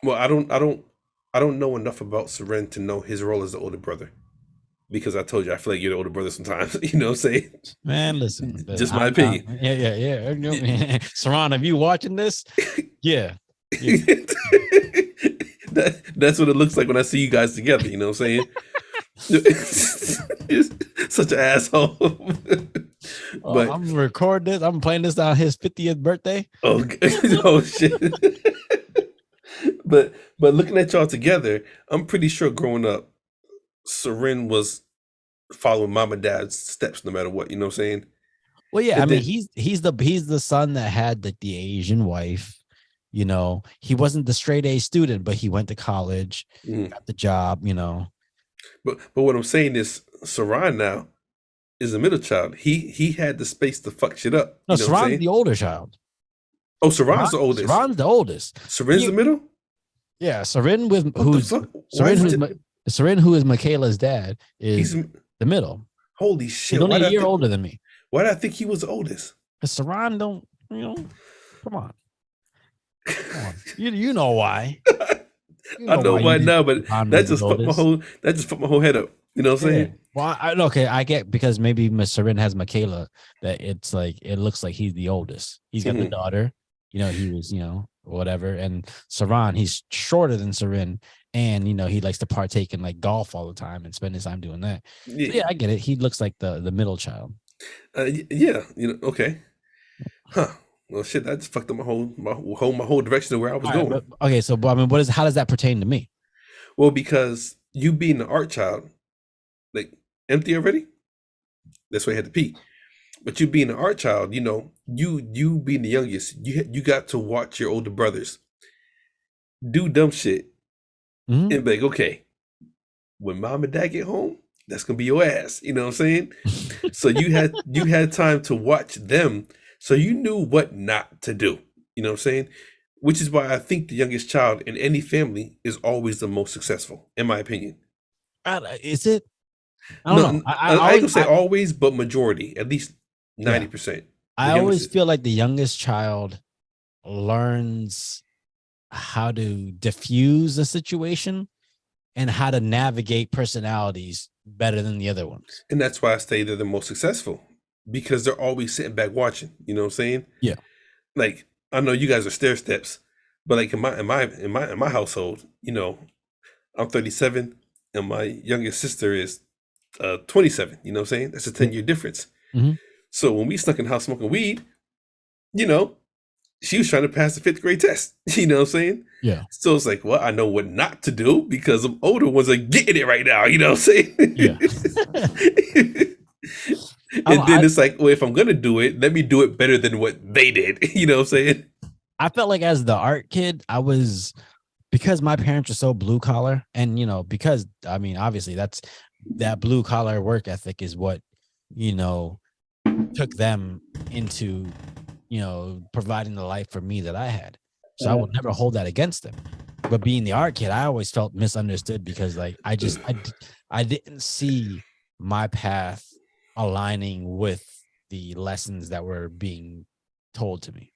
well, I don't know enough about Seren to know his role as the older brother. Because I told you I feel like you're the older brother sometimes. You know what I'm saying? man, listen, Just my opinion. yeah. Sarath, if you watching this, yeah, yeah. That's what it looks like when I see you guys together, you know what I'm saying? Such an asshole. But I'm recording this. I'm playing this on his 50th birthday. oh, oh shit. But looking at y'all together, I'm pretty sure growing up, Seren was following mom and dad's steps no matter what, you know what I'm saying? Well, yeah, I And mean, then he's the son that had the Asian wife. He wasn't the straight A student, but he went to college, mm, got the job. but what I'm saying is Saran now is the middle child. He had the space to fuck shit up. No, You know what I'm Saran's saying? the older child. Oh, Saran's the oldest. Saran's the oldest. Saren's the middle? Yeah, Saren with What the fuck? Why Saren is who's it Saren who is Michaela's dad he's is the middle. holy He's shit. only a year older than me. Why did I think he was the oldest? Because Saran don't, come on. Come on. You know why. You I know know why you why didn't now, think but Saran that was the just fucked my oldest. whole head up. You know what I'm Yeah. saying? Well, okay, I get because maybe Miss Saren has Michaela that it's like it looks like he's the oldest. He's got the Hmm. daughter. He was, whatever. And Saran, he's shorter than Saren. And he likes to partake in like golf all the time and spend his time doing that. So Yeah. yeah, I get it. He looks like the middle child. Yeah, okay. Huh. Well shit, that just fucked up my whole direction of where I was All right, going. but okay, so but I mean, how does that pertain to me? Well, because you being the art child, like empty already? That's why I had to pee. But you being an art child, you being the youngest, you got to watch your older brothers do dumb shit Mhm. and be like, okay, when mom and dad get home, that's gonna be your ass. You know what I'm saying? So you had time to watch them, so you knew what not to do. You know what I'm saying? Which is why I think the youngest child in any family is always the most successful, in my opinion. Is it? I don't No, know. I ain't gonna say always, but majority, at least Yeah, 90%. The I always youngest. feel like the youngest child learns how to diffuse a situation and how to navigate personalities better than the other ones. And that's why I say they're the most successful because they're always sitting back watching. You know what I'm saying? Yeah. Like I know you guys are stair steps, but like in my household, I'm 37 and my youngest sister is 27. You know what I'm saying? That's a Yeah. 10-year difference. Mm-hmm. So when we snuck in the house smoking weed, you know, she was trying to pass the fifth grade test. You know what I'm saying? Yeah. So it's like, well, I know what not to do because them older ones are getting it right now. You know what I'm Yeah. saying? I, And then I it's like, well, if I'm gonna do it, let me do it better than what they did. You know what I'm saying? I felt like as the art kid, I was because my parents are so blue collar, and because I mean, obviously that blue collar work ethic is what you know took them into providing the life for me that I had. So I will never hold that against them. But being the art kid, I always felt misunderstood because like I didn't see my path aligning with the lessons that were being told to me.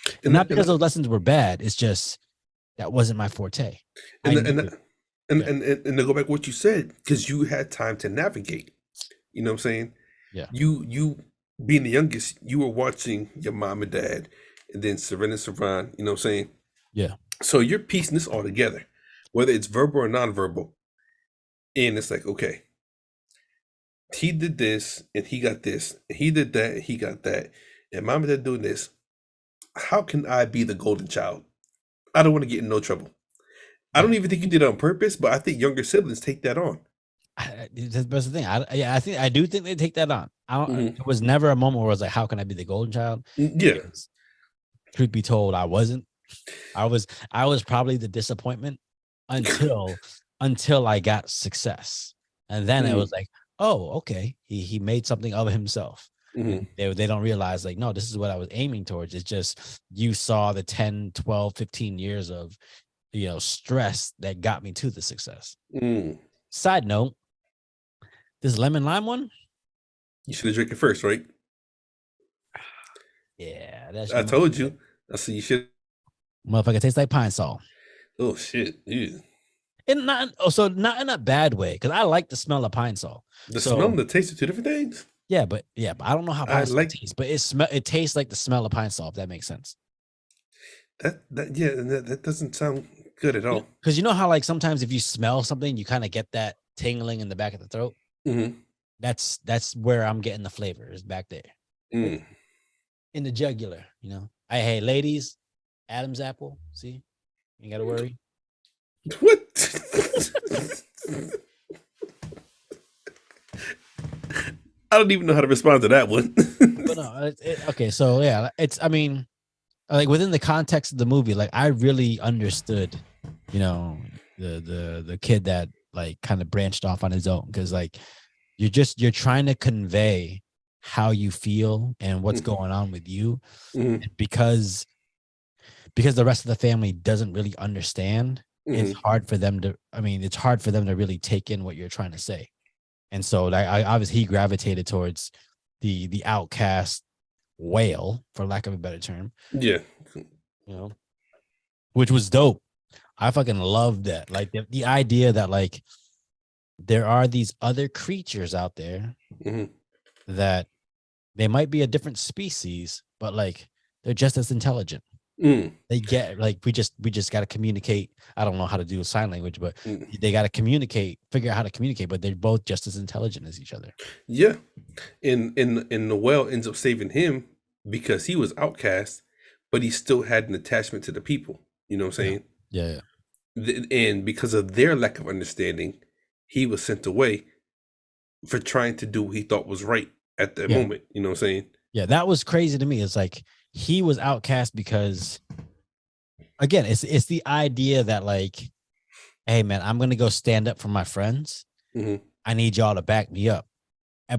And And not that- and because those lessons were bad. It's just that wasn't my forte. I and knew and it. and Yeah. and to go back to what you said, because you had time to navigate. You know what I'm saying? Yeah. You being the youngest, you were watching your mom and dad, and then Serena and Saran. You know what I'm saying? Yeah. So you're piecing this all together, whether it's verbal or nonverbal, and it's like, okay, he did this and he got this, and he did that and he got that, and mom and dad doing this. How can I be the golden child? I don't want to get in no trouble. I Yeah. don't even think you did it on purpose, but I think younger siblings take that on. That's the thing. I do think they take that on. I don't. Mhm. It was never a moment where I was like, "How can I be the golden child?" Yeah. Because truth be told, I wasn't. I was probably the disappointment until I got success, and then it Mm. was like, "Oh, okay, he made something of himself." Mhm. And they don't realize like, no, this is what I was aiming towards. It's just you saw the 10, 12, 15 years of stress that got me to the success. Mm. Side note, this lemon lime one. You should have drank it first, right? Yeah, that's I told you. I said you should. motherfucker tastes like pine sol. Oh shit! Ew. And not in a bad way, because I like the smell of pine sol. The smell So and the taste are two different things. but I don't know how I pine sol like tastes, but it tastes like the smell of pine sol, if that makes sense. that. Yeah, and that doesn't sound good at all. Because you know how like sometimes if you smell something, you kind of get that tingling in the back of the throat. Mm-hmm. That's where I'm getting the flavor, is back there. Mm. In the jugular, Hey, ladies, Adam's apple. See, you gotta worry. What? I don't even know how to respond to that one. But no, okay. So yeah, I mean, like within the context of the movie, like I really understood, the kid that like kind of branched off on his own, because like you're trying to convey how you feel and what's going on with you, Mm-hmm. because the rest of the family doesn't really understand. It's hard for them to. I mean, it's hard for them to really take in what you're trying to say. And so I obviously he gravitated towards the outcast whale, for lack of a better term, Yeah. which was dope. I fucking loved that. Like the idea that like there are these other creatures out there Mm-hmm. that they might be a different species, but like they're just as intelligent. Mm. They get like we just got to communicate. I don't know how to do sign language, but Mm. they got to communicate, figure out how to communicate. But they're both just as intelligent as each other. Yeah. And the whale ends up saving him because he was outcast, but he still had an attachment to the people. You know what I'm saying? Yeah. And because of their lack of understanding, he was sent away for trying to do what he thought was right at that Yeah. moment. You know what I'm saying? Yeah, that was crazy to me. It's like he was outcast because, again, it's the idea that like, hey man, I'm gonna go stand up for my friends. Mm-hmm. I need y'all to back me up,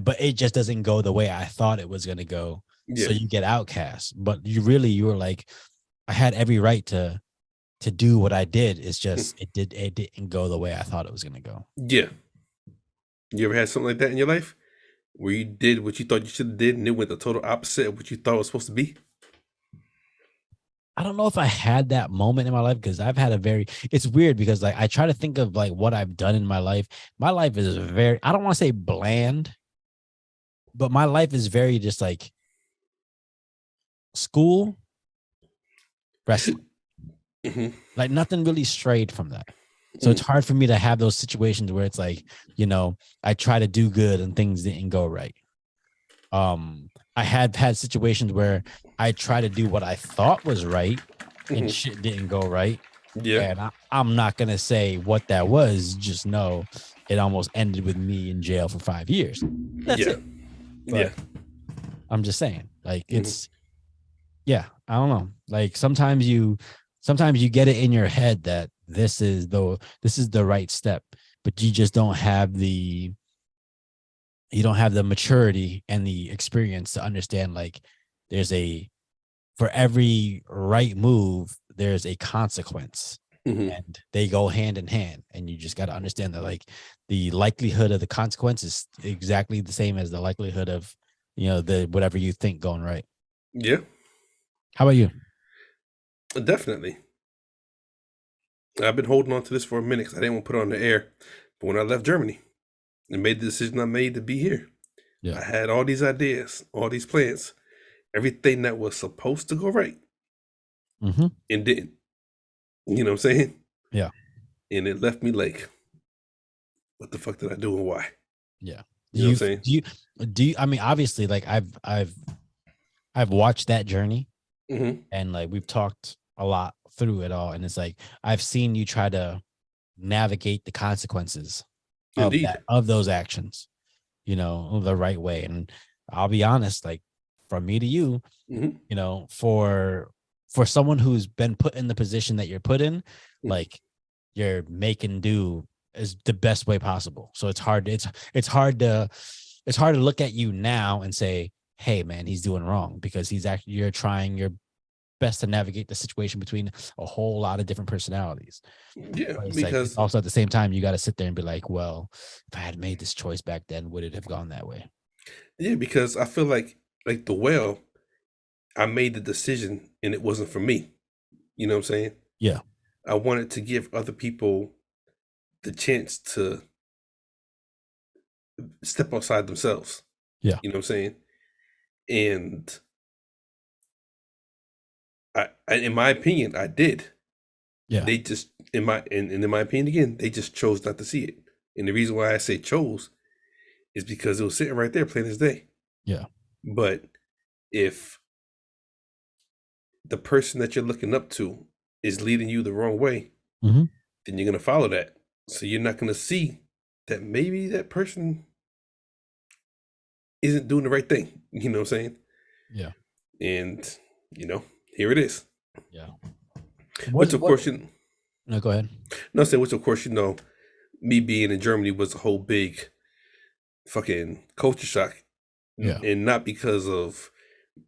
but it just doesn't go the way I thought it was gonna go. Yeah. So you get outcast, but you were like, I had every right to do what I did. It's just it didn't go the way I thought it was gonna go. Yeah. You ever had something like that in your life where you did what you thought you should have did and it went the total opposite of what you thought it was supposed to be? I don't know if I had that moment in my life, because I've had it's weird because like I try to think of like what I've done in my life. My life is very, I don't want to say bland, but my life is very just like school, wrestling. Mm-hmm. Like nothing really strayed from that. So it's hard for me to have those situations where it's like, I try to do good and things didn't go right. I had situations where I try to do what I thought was right and shit didn't go right. Yeah. And I'm not going to say what that was. Just know it almost ended with me in jail for 5 years. That's it. But Yeah. I'm just saying, like, it's, I don't know. Like sometimes you get it in your head that this is the right step, but you just don't have the maturity and the experience to understand like for every right move there's a consequence, and they go hand in hand, and you just got to understand that like the likelihood of the consequence is exactly the same as the likelihood of the whatever you think going right. Yeah. How about you? Definitely. I've been holding on to this for a minute because I didn't want to put it on the air. But when I left Germany and made the decision I made to be here, I had all these ideas, all these plans, everything that was supposed to go right and didn't. You know what I'm saying? Yeah. And it left me like, what the fuck did I do and why? Yeah. You know what I'm saying? Do you, I mean, obviously, like I've watched that journey, and like we've talked a lot through it all, and it's like I've seen you try to navigate the consequences Indeed. of those actions, the right way. And I'll be honest, like from me to you, Mhm. For someone who's been put in the position that you're put in, like you're making do is the best way possible. So it's hard to look at you now and say, hey man, he's doing wrong, because you're trying your best to navigate the situation between a whole lot of different personalities. Yeah, But it's like, it's because also at the same time, you got to sit there and be like, well, if I had made this choice back then, would it have gone that way? I feel like the whale, I made the decision and it wasn't for me. You know what I'm saying? Yeah. I wanted to give other people the chance to step outside themselves. Yeah. You know what I'm saying? And in my opinion, I did. Yeah. They just, in my opinion, again, they just chose not to see it. And the reason why I say chose is because it was sitting right there plain as day. Yeah. But if the person that you're looking up to is leading you the wrong way, Mm-hmm. then you're going to follow that. So you're not going to see that maybe that person isn't doing the right thing. You know what I'm saying? Yeah. And, here it is. Yeah. Which, of course, No, go ahead. no, I'm saying, which, of course, me being in Germany was a whole big fucking culture shock. Yeah. And not because of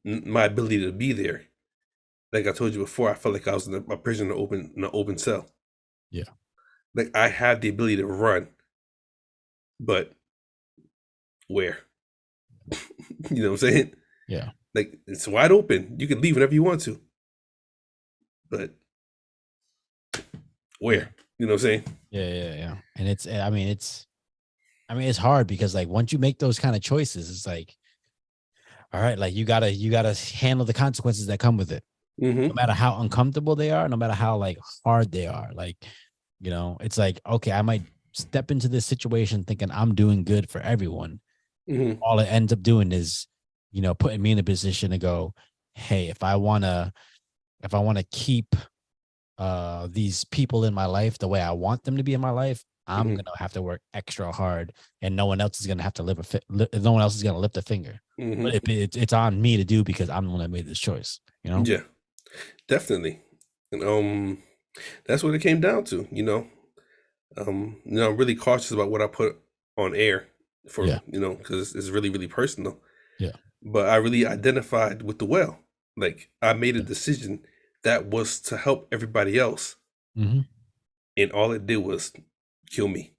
my ability to be there. Like I told you before, I felt like I was in a prison in an open cell. Yeah. Like I have the ability to run, but where? You know what I'm saying? Yeah. Like it's wide open. You can leave whenever you want to. But where? You know what I'm saying? Yeah. And it's hard because like once you make those kind of choices, it's like, all right, like you gotta handle the consequences that come with it. Mm-hmm. No matter how uncomfortable they are, no matter how like hard they are. Like, it's like, okay, I might step into this situation thinking I'm doing good for everyone. Mm-hmm. All it ends up doing is, putting me in a position to go, hey, if I wanna keep these people in my life the way I want them to be in my life, I'm gonna have to work extra hard, and no one else is gonna have to no one else is gonna lift a finger. Mm-hmm. But it's on me to do because I'm the one that made this choice. Yeah, definitely. And that's what it came down to. I'm really cautious about what I put on air for because it's really really personal. Yeah. But I really identified with the well. Like I made a decision that was to help everybody else, Mm-hmm. and all it did was kill me.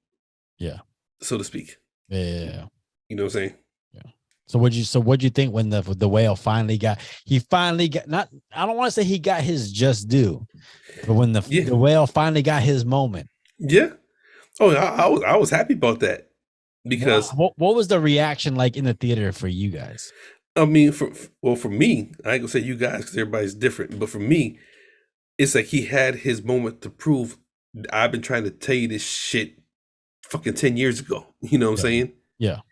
Yeah. So to speak. Yeah. You know what I'm saying? Yeah. So what'd you think when the whale finally got not, I don't want to say he got his just due, but when the whale finally got his moment. Yeah. Oh, I was happy about that because what was the reaction like in the theater for you guys? I mean, for me, I ain't gonna say you guys because everybody's different, but for me, it's like he had his moment to prove I've been trying to tell you this shit fucking 10 years ago. You know what I'm saying? Yeah.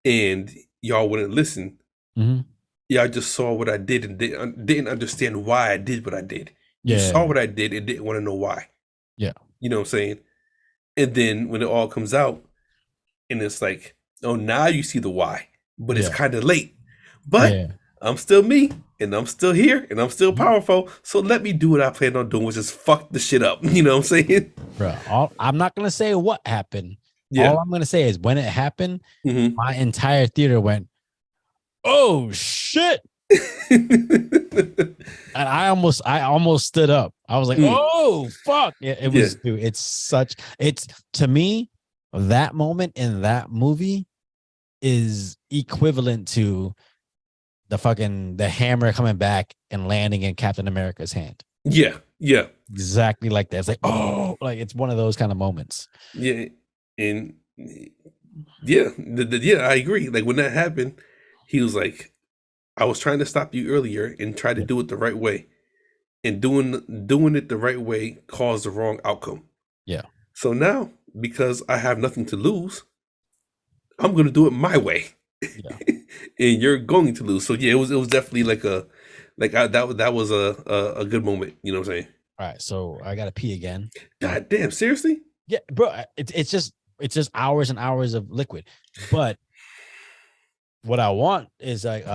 And y'all wouldn't listen. Mm-hmm. Y'all just saw what I did and didn't understand why I did what I did. Yeah. You saw what I did and didn't want to know why. Yeah. You know what I'm saying? And then when it all comes out, and it's like, oh, now you see the why, but it's kind of late. But I'm still me, and I'm still here, and I'm still powerful. So let me do what I plan on doing, which is fuck the shit up. You know what I'm saying? Bro, I'm not gonna say what happened. Yeah. All I'm gonna say is when it happened, my entire theater went, "Oh shit!" And I almost stood up. I was like, "Oh fuck!" It was, dude. It's to me, that moment in that movie is equivalent to the hammer coming back and landing in Captain America's hand. Yeah. Exactly like that. It's like, oh, like it's one of those kind of moments. Yeah. And I agree. Like when that happened, he was like, I was trying to stop you earlier and try to do it the right way. And doing it the right way caused the wrong outcome. Yeah. So now, because I have nothing to lose, I'm gonna do it my way. Yeah. And you're going to lose. So yeah, it was definitely that was a good moment. You know what I'm saying? All right, so I gotta pee again. God damn, seriously? Yeah, bro. It's just It's just hours and hours of liquid. But what I want is like,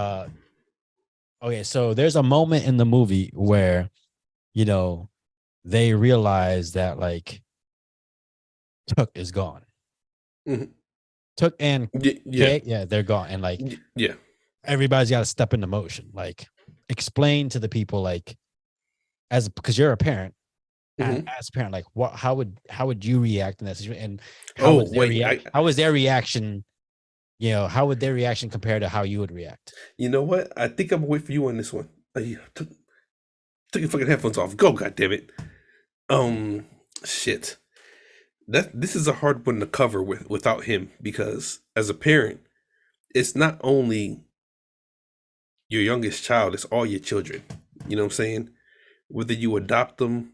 okay, so there's a moment in the movie where, you know, they realize that like Took is gone. Mhm. Took and Yeah, Kay, yeah, they're gone. And like yeah. everybody's got to step into motion. Like explain to the people, like, as because you're a parent, Mhm. as a parent, like how would you react in that situation? And Oh wait, how was their reaction? You know, how would their reaction compare to how you would react? you know what? I think I'm gonna wait for you on this one. Yeah, took your fucking headphones off. Go, goddammit. Um, shit. This is a hard one to cover without him because as a parent, it's not only your youngest child, it's all your children. You know what I'm saying? Whether you adopt them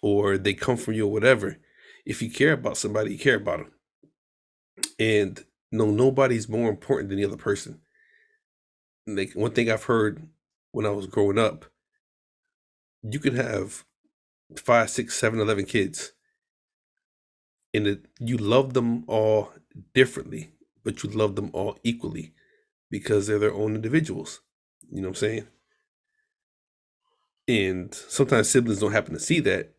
or they come from you or whatever, if you care about somebody, you care about them. And no, nobody's more important than the other person. Like one thing I've heard when I was growing up, you can have 5, 6, 7, 11 kids, and you love them all differently, but you love them all equally because they're their own individuals. You know what I'm saying? And sometimes siblings don't happen to see that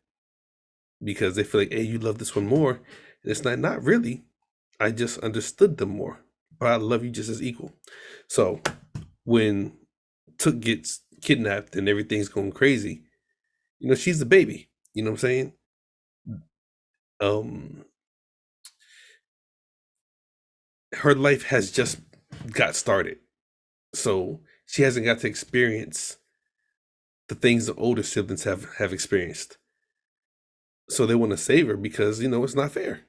because they feel like, hey, you love this one more. And it's not really. I just understood them more, but I love you just as equal. So when Took gets kidnapped and everything's going crazy, you know, she's the baby. You know what I'm saying? Um, her life has just got started. So she hasn't got to experience the things the older siblings have experienced. So they want to save her because, you know, it's not fair.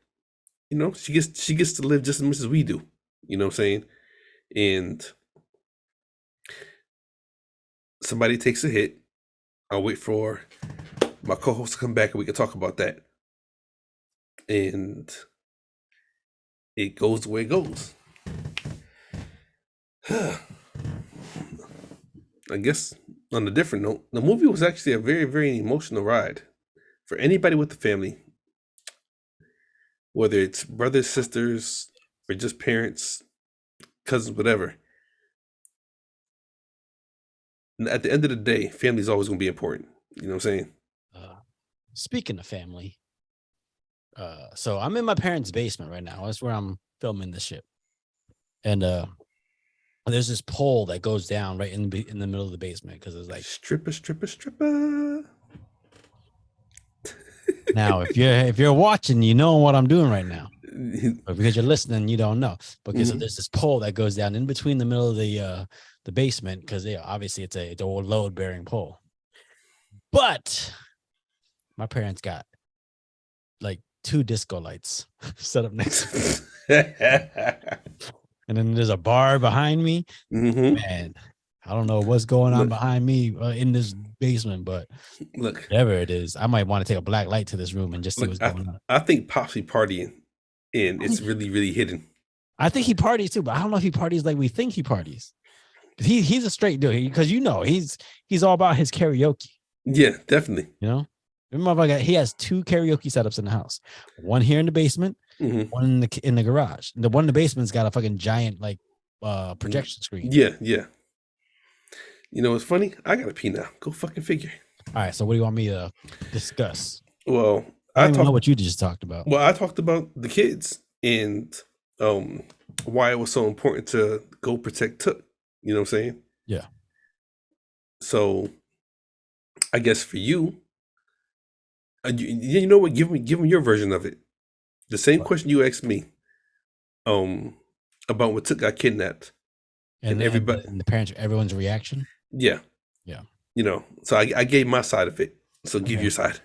You know, she gets to live just as much as we do. You know what I'm saying? And somebody takes a hit. I'll wait for my co-host to come back and we can talk about that. And it goes the way it goes. I guess on a different note, the movie was actually a very, very emotional ride for anybody with the family, whether it's brothers, sisters, or just parents, cousins, whatever. And at the end of the day, family is always going to be important. You know what I'm saying? Speaking of family, so I'm in my parents' basement right now. That's where I'm filming this shit. And there's this pole that goes down right in the middle of the basement because it's like stripper. now if you're watching, you know what I'm doing right now. But because you're listening, you don't know. Because Mhm. there's this pole that goes down in between the middle of the basement because obviously it's a load bearing pole. But my parents got like 2 disco lights set up next to me. And then there's a bar behind me. Mhm. Man, I don't know what's going on Look, behind me in this basement, but look, whatever it is, I might want to take a black light to this room and just see look. what's I going on. I think Pops be partying, and I it's think, really, really hidden. I think he parties too, but I don't know if he parties like we think he parties. He's a straight dude because he's all about his karaoke. Yeah, definitely. You know, motherfucker, he has 2 karaoke setups in the house. One here in the basement, Hmm. one in the garage. The one in the basement's got a fucking giant like projection screen. Yeah, yeah. You know what's funny? I gotta pee now. Go fucking figure. All right, so what do you want me to discuss? Well, I I don't even know talked. what you just talked about. Well, I talked about the kids and um why it was so important to go protect Took. You know what I'm saying? Yeah. So I guess for you, you know what? Give me your version of it. The same What? question you asked me, um, about when Took got kidnapped, and everybody, And the parents, everyone's reaction. yeah, Yeah. you know. So I gave my side of it. So give Okay. your side.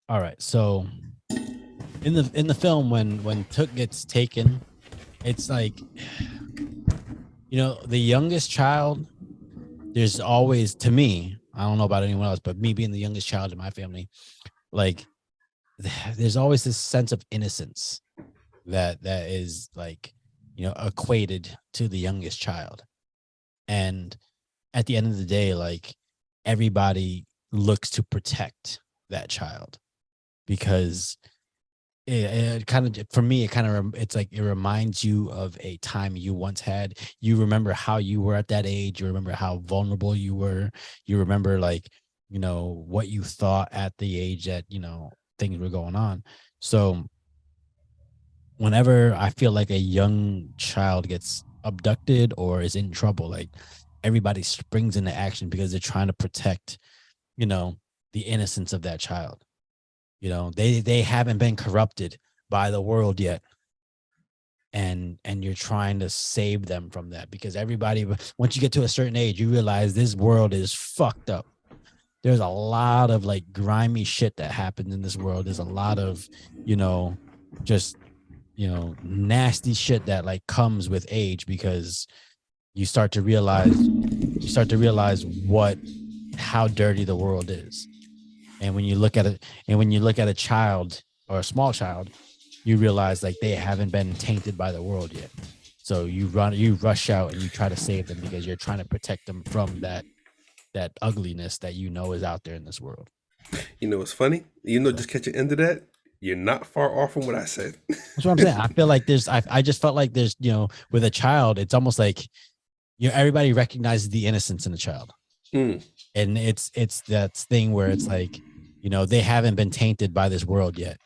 All right. So in the film, when Took gets taken, it's like, you know, the youngest child. There's always, to me, I don't know about anyone else, but me being the youngest child in my family, like there's always this sense of innocence that is like, you know, equated to the youngest child. And at the end of the day, like everybody looks to protect that child because it kind of, for me, it's like it reminds you of a time you once had. You remember how you were at that age. You remember how vulnerable you were. You remember, like, what you thought at the age that things were going on. So whenever I feel like a young child gets abducted or is in trouble, like, everybody springs into action because they're trying to protect, the innocence of that child. They haven't been corrupted by the world yet. And you're trying to save them from that, because everybody, once you get to a certain age, you realize this world is fucked up. There's a lot of, like, grimy shit that happens in this world. There's a lot of, just, nasty shit that, like, comes with age, because you start to realize how dirty the world is. And when you look at it, and when you look at a child or a small child, you realize, like, they haven't been tainted by the world yet. So you rush out and you try to save them, because you're trying to protect them from that ugliness that is out there in this world. It's funny. Just catch the end of that. You're not far off from what I said. That's what I'm saying. I feel like I just felt like there's, with a child, it's almost like, everybody recognizes the innocence in a child. Mm. And it's that thing where it's like, they haven't been tainted by this world yet,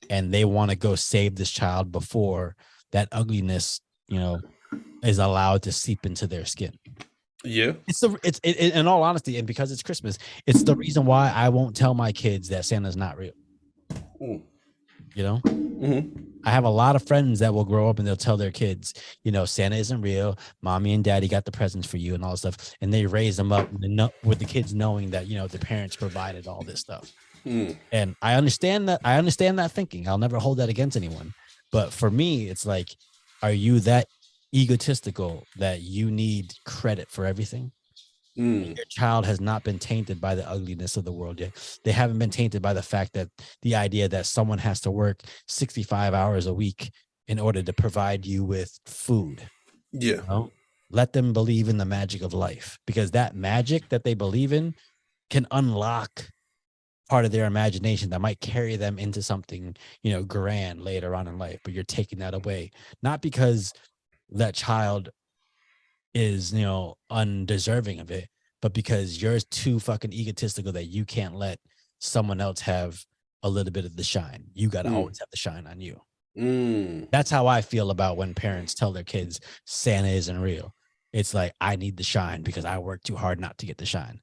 and they want to go save this child before that ugliness, is allowed to seep into their skin. Yeah. It's in all honesty, and because it's Christmas, it's the reason why I won't tell my kids that Santa's not real. Mm. Mm-hmm. I have a lot of friends that will grow up and they'll tell their kids, Santa isn't real. Mommy and daddy got the presents for you and all this stuff. And they raise them up with the kids knowing that, the parents provided all this stuff. Mm. And I understand that thinking. I'll never hold that against anyone. But for me, it's like, are you that egotistical that you need credit for everything? Mm. Your child has not been tainted by the ugliness of the world yet. They haven't been tainted by the fact that the idea that someone has to work 65 hours a week in order to provide you with food. Yeah. Let them believe in the magic of life, because that magic that they believe in can unlock part of their imagination that might carry them into something, grand later on in life. But you're taking that away, not because that child is, undeserving of it, but because you're too fucking egotistical that you can't let someone else have a little bit of the shine. You got to always have the shine on you. That's how I feel about when parents tell their kids Santa isn't real. It's like, I need the shine because I work too hard not to get the shine.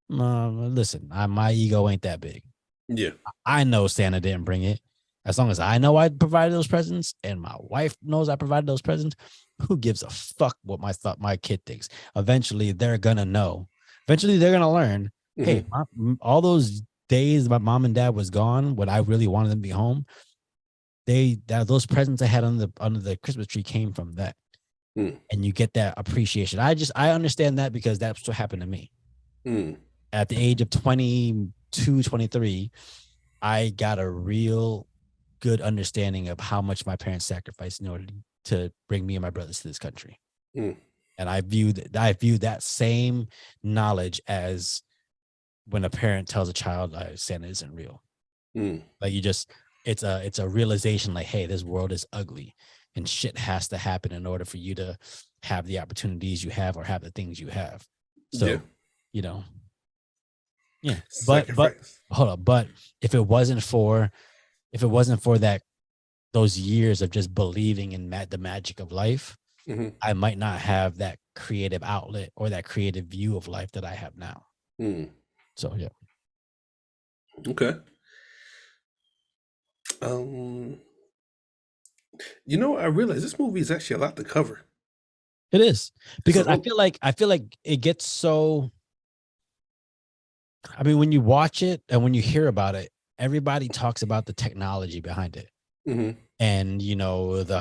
Listen, my ego ain't that big. Yeah. I know Santa didn't bring it. As long as I know I provided those presents and my wife knows I provided those presents, who gives a fuck what my kid thinks? Eventually, they're gonna know. Eventually, they're gonna learn. Mm-hmm. Hey, all those days my mom and dad was gone, when I really wanted them to be home, those presents I had under the Christmas tree came from that. And you get that appreciation. I understand that, because that's what happened to me. At the age of 22, 23, I got a real good understanding of how much my parents sacrificed in order to bring me and my brothers to this country. And I view that same knowledge as when a parent tells a child Santa isn't real. Like, it's a realization, like, hey, this world is ugly and shit has to happen in order for you to have the opportunities you have or have the things you have. So, yeah. But hold up. But if it wasn't for that, those years of just believing in the magic of life, I might not have that creative outlet or that creative view of life that I have now. So, yeah. Okay. I realize this movie is actually a lot to cover. It is, because I feel like it gets so. I mean, when you watch it and when you hear about it, everybody talks about the technology behind it, and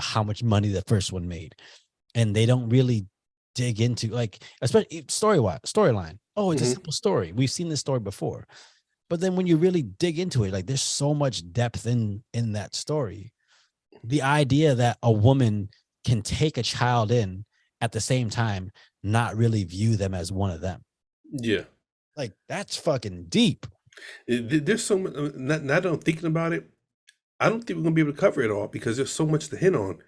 how much money the first one made, and they don't really dig into, like, especially storyline. Oh, it's a simple story. We've seen this story before, but then when you really dig into it, like, there's so much depth in that story. The idea that a woman can take a child in at the same time, not really view them as one of them. Yeah. Like, that's fucking deep. There's so much. Now that I'm thinking about it, I don't think we're gonna be able to cover it all because there's so much to hit on,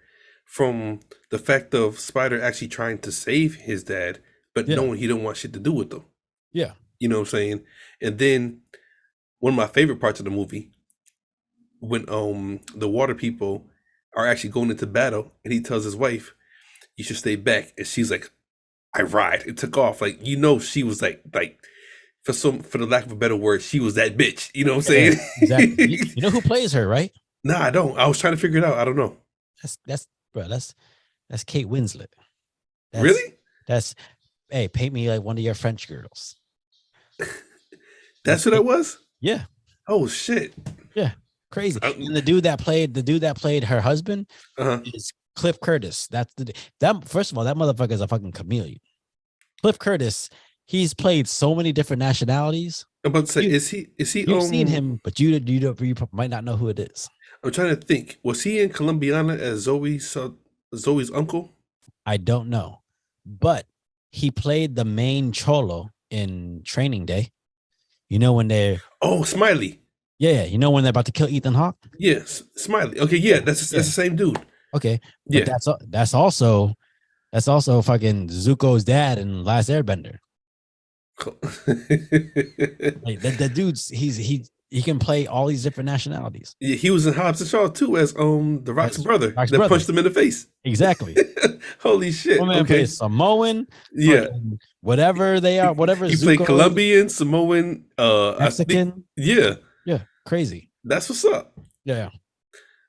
from the fact of Spider actually trying to save his dad, but Yeah. knowing he don't want shit to do with them. Yeah. You know what I'm saying? And then one of my favorite parts of the movie, when the water people are actually going into battle, and he tells his wife, "You should stay back," and she's like, "I ride." It took off. Like, she was like for the lack of a better word, she was that bitch. You know what I'm Yeah, saying? exactly. You know who plays her, right? Nah, I don't. I was trying to figure it out. I don't know. That's bro. That's Kate Winslet. That's Really? that's hey, paint me like one of your French girls. That's who that was? Yeah, Oh shit. yeah, crazy. I, And the dude that played her husband uh-huh. is Cliff Curtis. That first of all, that motherfucker is a fucking chameleon. Cliff Curtis, he's played so many different nationalities. I'm about to say, You, is he you've seen him, but you might not know who it is. I'm trying to think. Was he in Colombiana as Zoe's uncle? I don't know, but he played the main cholo in Training Day. You know when they're Oh, Smiley. yeah, you know when they're about to kill Ethan Hawke. Yes, Smiley. Okay, yeah, that's the same dude. Okay, but Yeah. that's also fucking Zuko's dad in Last Airbender. Like the dude's he can play all these different nationalities. Yeah, he was in Hobbs and Shaw too as the Rock's As brother Rock's that brother. punched him in the face. Exactly. Holy shit. One man Okay. plays Samoan, Yeah. whatever they are, whatever He played Zuko, Colombian, Samoan, Mexican. yeah. Yeah, crazy. That's what's up. Yeah.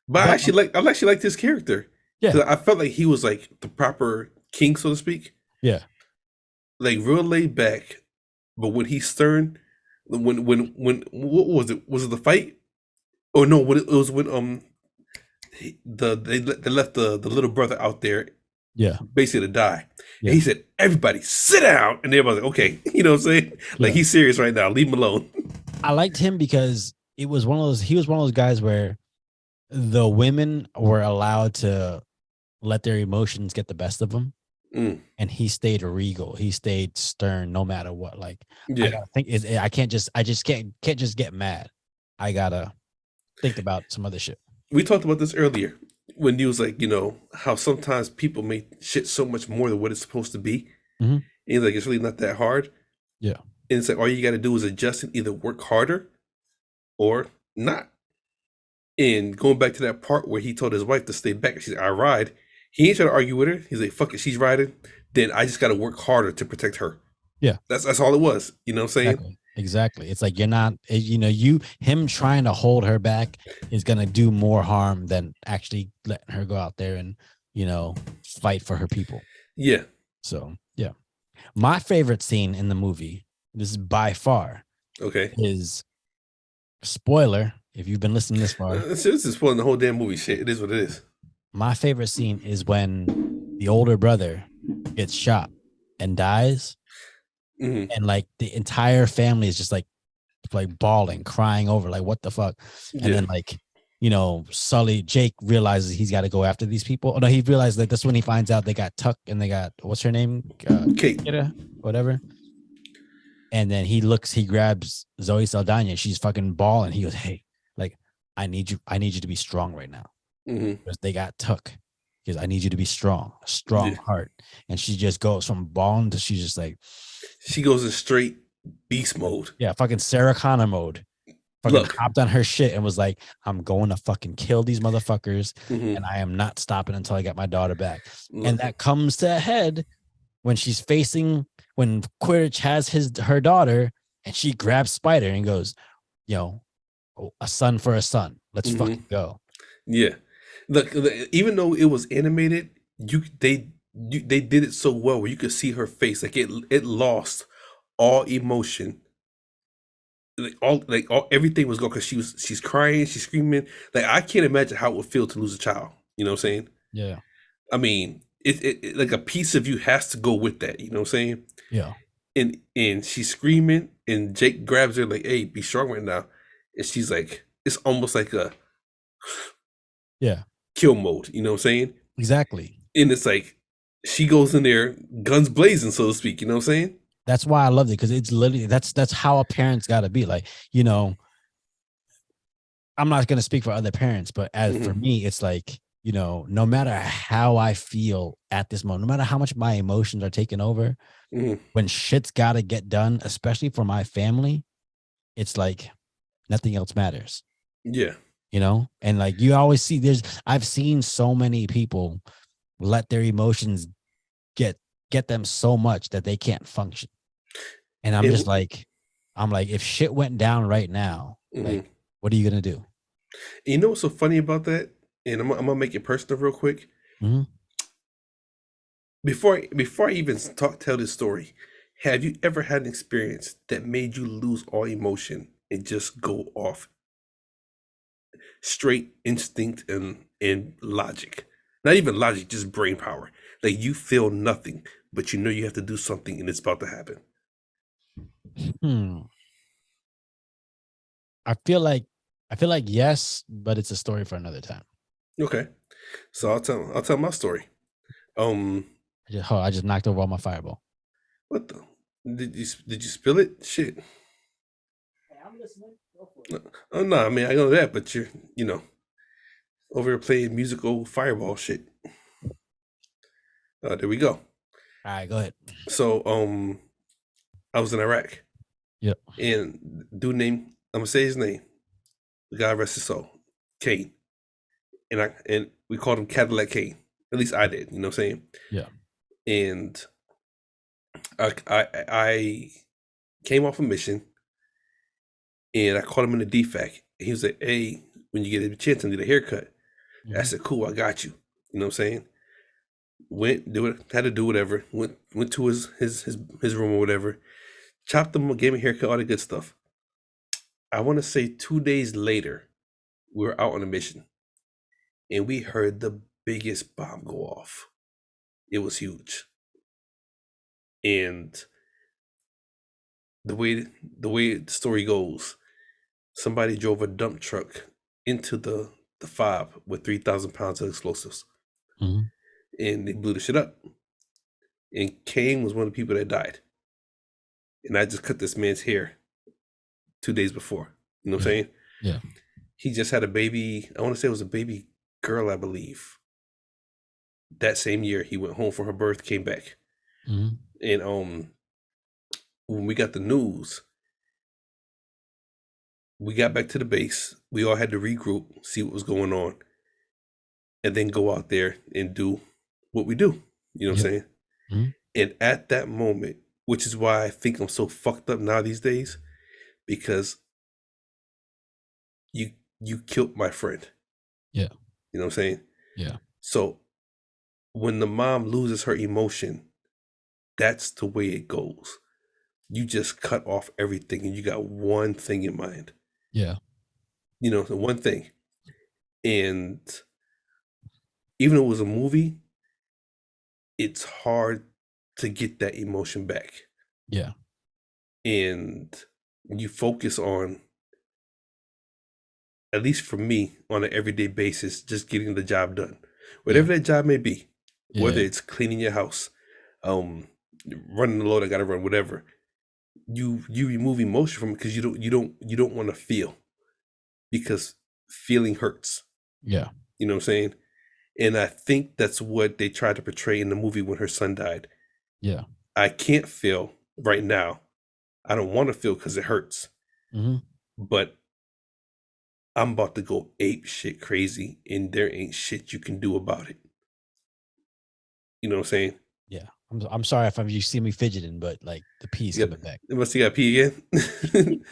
But I actually liked his character. Yeah. I felt like he was like the proper king, so to speak. Yeah. Like real laid back. But when he's stern, when what was it? Was it the fight? Oh no, when it was when they left the little brother out there, Yeah. basically to die. Yeah. And he said, "Everybody sit down," and everybody's like, "Okay," you know what I'm saying? Like, he's serious right now. Leave him alone. I liked him because he was one of those guys where the women were allowed to let their emotions get the best of them. Mm. And he stayed regal. He stayed stern no matter what. Like, Yeah. I gotta think I can't just get mad. I gotta think about some other shit. We talked about this earlier when he was like, how sometimes people make shit so much more than what it's supposed to be. Mm-hmm. And he's like, it's really not that hard. Yeah. And it's like, all you got to do is adjust and either work harder or not. And going back to that part where he told his wife to stay back, she's like, "I ride." He ain't trying to argue with her. He's like, "Fuck it, she's riding. Then I just got to work harder to protect her." Yeah. That's all it was. You know what I'm saying? Exactly. It's like you're not, him trying to hold her back is going to do more harm than actually letting her go out there and, fight for her people. Yeah. So, yeah. My favorite scene in the movie, this is by far, is spoiler. If you've been listening this far, this is spoiling the whole damn movie. Shit, it is what it is. My favorite scene is when the older brother gets shot and dies, and like the entire family is just like bawling, crying over, like, what the fuck? And then Jake realizes he's got to go after these people. Oh no, he realized that that's when he finds out they got Tuck and they got, what's her name? Kate, whatever. And then he grabs Zoe Saldana. She's fucking bawling. He goes, "Hey, like, I need you to be strong right now." Because they got Tuck. Because I need you to be strong, a strong heart. And she just goes from bawling to she's just like, she goes in straight beast mode. Yeah, fucking Sarah Connor mode. Fucking hopped on her shit and was like, "I'm going to fucking kill these motherfuckers, and I am not stopping until I get my daughter back." And that comes to a head when she's when Quidditch has her daughter, and she grabs Spider and goes, "A son for a son. Let's fucking go." Yeah. Look, even though it was animated, they did it so well where you could see her face, like it lost all emotion, everything was gone because she's crying, she's screaming. Like, I can't imagine how it would feel to lose a child. You know what I'm saying? Yeah. I mean, it like a piece of you has to go with that. You know what I'm saying? Yeah. And she's screaming, and Jake grabs her like, "Hey, be strong right now," and she's like, it's almost like a kill mode, you know what I'm saying? Exactly. And it's like she goes in there guns blazing, so to speak, you know what I'm saying? That's why I loved it, because it's literally that's how a parent's got to be. Like, I'm not going to speak for other parents, but as for me, it's like, you know, no matter how I feel at this moment, no matter how much my emotions are taking over, when shit's got to get done, especially for my family, it's like nothing else matters. Yeah. You know, and like you always see, I've seen so many people let their emotions get them so much that they can't function. And I'm just like, if shit went down right now, like, what are you gonna do? You know what's so funny about that? And I'm gonna make it personal real quick. Before I even tell this story, have you ever had an experience that made you lose all emotion and just go off straight instinct and logic? Not even logic, just brain power. Like you feel nothing, but you know you have to do something and it's about to happen. I feel like yes, but it's a story for another time. Okay. So I'll tell my story. I just knocked over all my fireball. What the? Did you spill it? Shit. Hey, I'm listening. Go for it. Oh no, I mean I know that, but you're over here playing musical fireball shit. There we go. All right, go ahead. So I was in Iraq. Yep. And dude named, I'm gonna say his name. God rest his soul, Kane. And we called him Cadillac Kane. At least I did. You know what I'm saying? Yeah. And I came off a mission, and I called him in the DFAC. And he was like, "Hey, when you get a chance, I need a haircut." I said, "Cool, I got you." You know what I'm saying? Went, do it, had to do whatever. Went to his room or whatever. Chopped him, gave me a haircut, all the good stuff. I want to say 2 days later, we were out on a mission, and we heard the biggest bomb go off. It was huge. And the way the story goes, somebody drove a dump truck into the fob with 3,000 pounds of explosives. And they blew the shit up. And Kane was one of the people that died. And I just cut this man's hair 2 days before. You know what I'm saying? Yeah. He just had a baby. I want to say it was a baby girl, I believe. That same year, he went home for her birth, came back. And when we got the news, we got back to the base. We all had to regroup, see what was going on, and then go out there and do what we do. You know what I'm saying? And at that moment, which is why I think I'm so fucked up now these days, because you killed my friend. Yeah. You know what I'm saying? Yeah. So when the mom loses her emotion, that's the way it goes. You just cut off everything and you got one thing in mind. Yeah. You know, the one thing. And even though it was a movie, it's hard to get that emotion back. Yeah. And you focus on, at least for me, on an everyday basis, just getting the job done. Whatever that job may be, whether it's cleaning your house, running the load I gotta run, whatever. You remove emotion from it because you don't want to feel, because feeling hurts. Yeah. You know what I'm saying? And I think that's what they tried to portray in the movie when her son died. Yeah. I can't feel right now. I don't want to feel because it hurts. But I'm about to go ape shit crazy, and there ain't shit you can do about it. You know what I'm saying? Yeah. I'm sorry if you see me fidgeting, but like the pee's coming back. Must you got pee again?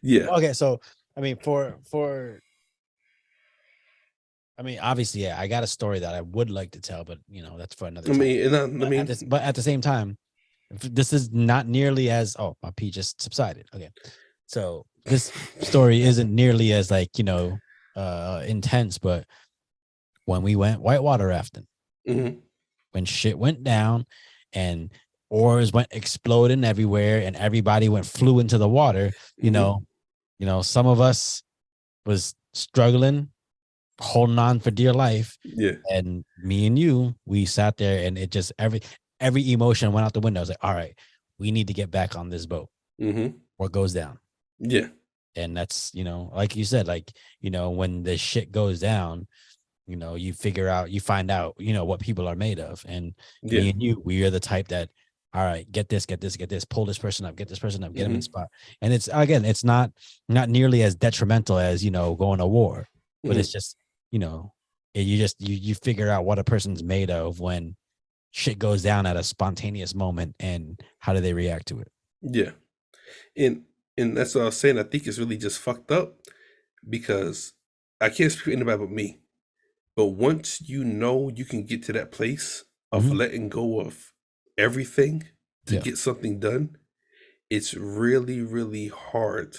Yeah. Okay, so I mean, obviously, I got a story that I would like to tell, but that's for another time. But at the same time, this is not nearly as my pee just subsided. Okay, so this story isn't nearly as intense, but when we went whitewater rafting, when shit went down and oars went exploding everywhere and everybody flew into the water, some of us was struggling, holding on for dear life. Yeah. And me and you, we sat there and it just every emotion went out the window. I was like, all right, we need to get back on this boat. Or it goes down. Yeah. And that's, like you said, like, when the shit goes down, you find out, what people are made of. And Yeah. me and you, we are the type that, all right, get this, pull this person up, get this person up, get him in spot. And it's not nearly as detrimental as, going to war, but it's just, you figure out what a person's made of when shit goes down at a spontaneous moment, and how do they react to it. Yeah. And that's what I was saying. I think it's really just fucked up because I can't speak for anybody but me. But once you can get to that place of letting go of everything to get something done, it's really, really hard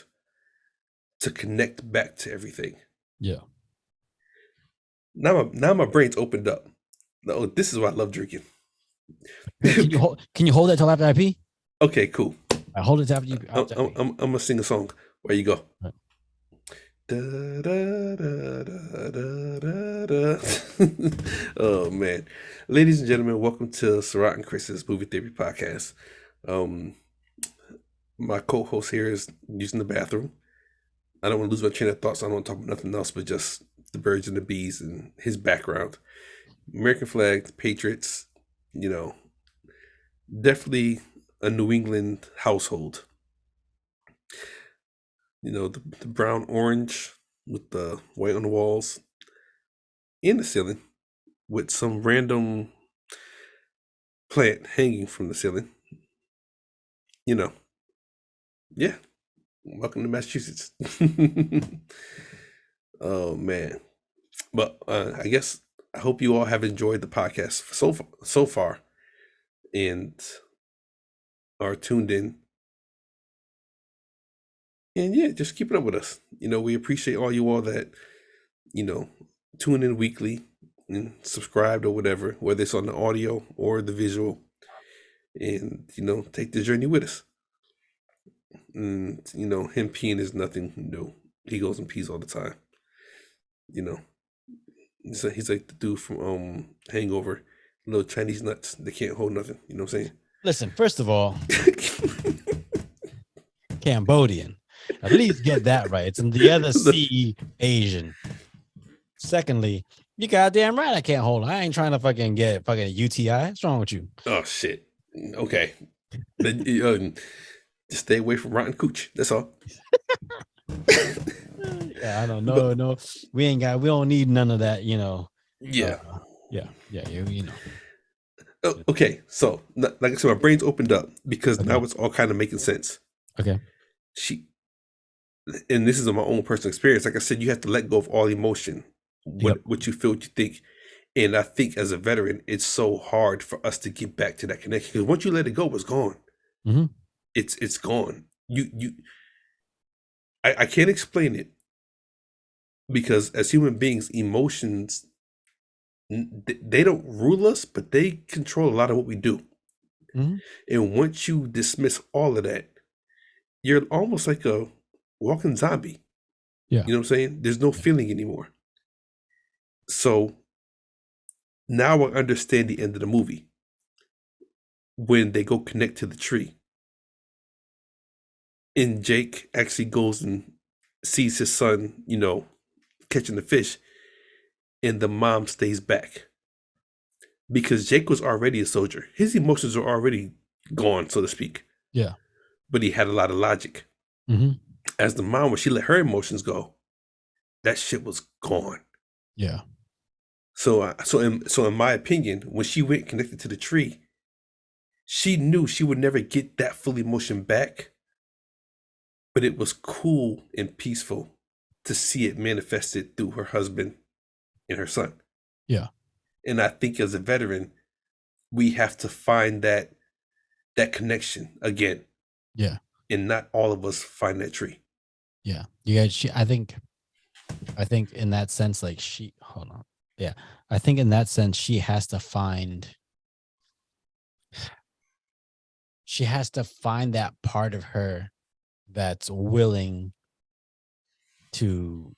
to connect back to everything. Yeah. Now my brain's opened up. Oh, this is why I love drinking. Can you hold that till after I pee? Okay, cool. I hold it after you. I'm gonna sing a song. Where you go? Right. Da, da, da, da, da, da. Oh man, ladies and gentlemen, welcome to Sarath and Chris's Movie Theory Podcast. My co-host here is using the bathroom. I don't want to lose my train of thoughts. So I don't want to talk about nothing else but just the birds and the bees and his background. American flag, the Patriots. Definitely a New England household. The brown orange with the white on the walls and the ceiling with some random plant hanging from the ceiling. Yeah. Welcome to Massachusetts. Oh man. But I guess I hope you all have enjoyed the podcast so far and are tuned in. And yeah, just keep it up with us. We appreciate all you all that, tune in weekly and subscribed or whatever, whether it's on the audio or the visual, and, take the journey with us. And, him peeing is nothing new. He goes and pees all the time. He's like the dude from Hangover, little Chinese nuts. They can't hold nothing. You know what I'm saying? Listen, first of all, Cambodian. At least get that right. It's in the other C, Asian. Secondly, you goddamn right I can't hold. I ain't trying to fucking get UTI. What's wrong with you? Oh shit. Okay. Just stay away from rotten cooch. That's all. Yeah, I don't know. No, we don't need none of that, Yeah. Okay, so like I said, my brain's opened up because now it's all kind of making sense. Okay. And this is my own personal experience. Like I said, you have to let go of all emotion, what you feel, what you think. And I think as a veteran, it's so hard for us to get back to that connection because once you let it go, it's gone. It's gone. I can't explain it because as human beings, emotions, they don't rule us, but they control a lot of what we do. And once you dismiss all of that, you're almost like a walking zombie. Yeah. You know what I'm saying? There's no feeling anymore. So now I understand the end of the movie when they go connect to the tree. And Jake actually goes and sees his son, catching the fish, and the mom stays back. Because Jake was already a soldier. His emotions are already gone, so to speak. Yeah. But he had a lot of logic. As the mom, when she let her emotions go, that shit was gone. Yeah. So in my opinion, when she went connected to the tree, she knew she would never get that full emotion back. But it was cool and peaceful to see it manifested through her husband and her son. Yeah. And I think as a veteran, we have to find that connection again. Yeah. And not all of us find that tree. Yeah. You guys, I think in that sense, like hold on. Yeah. I think in that sense, she has to find that part of her that's willing to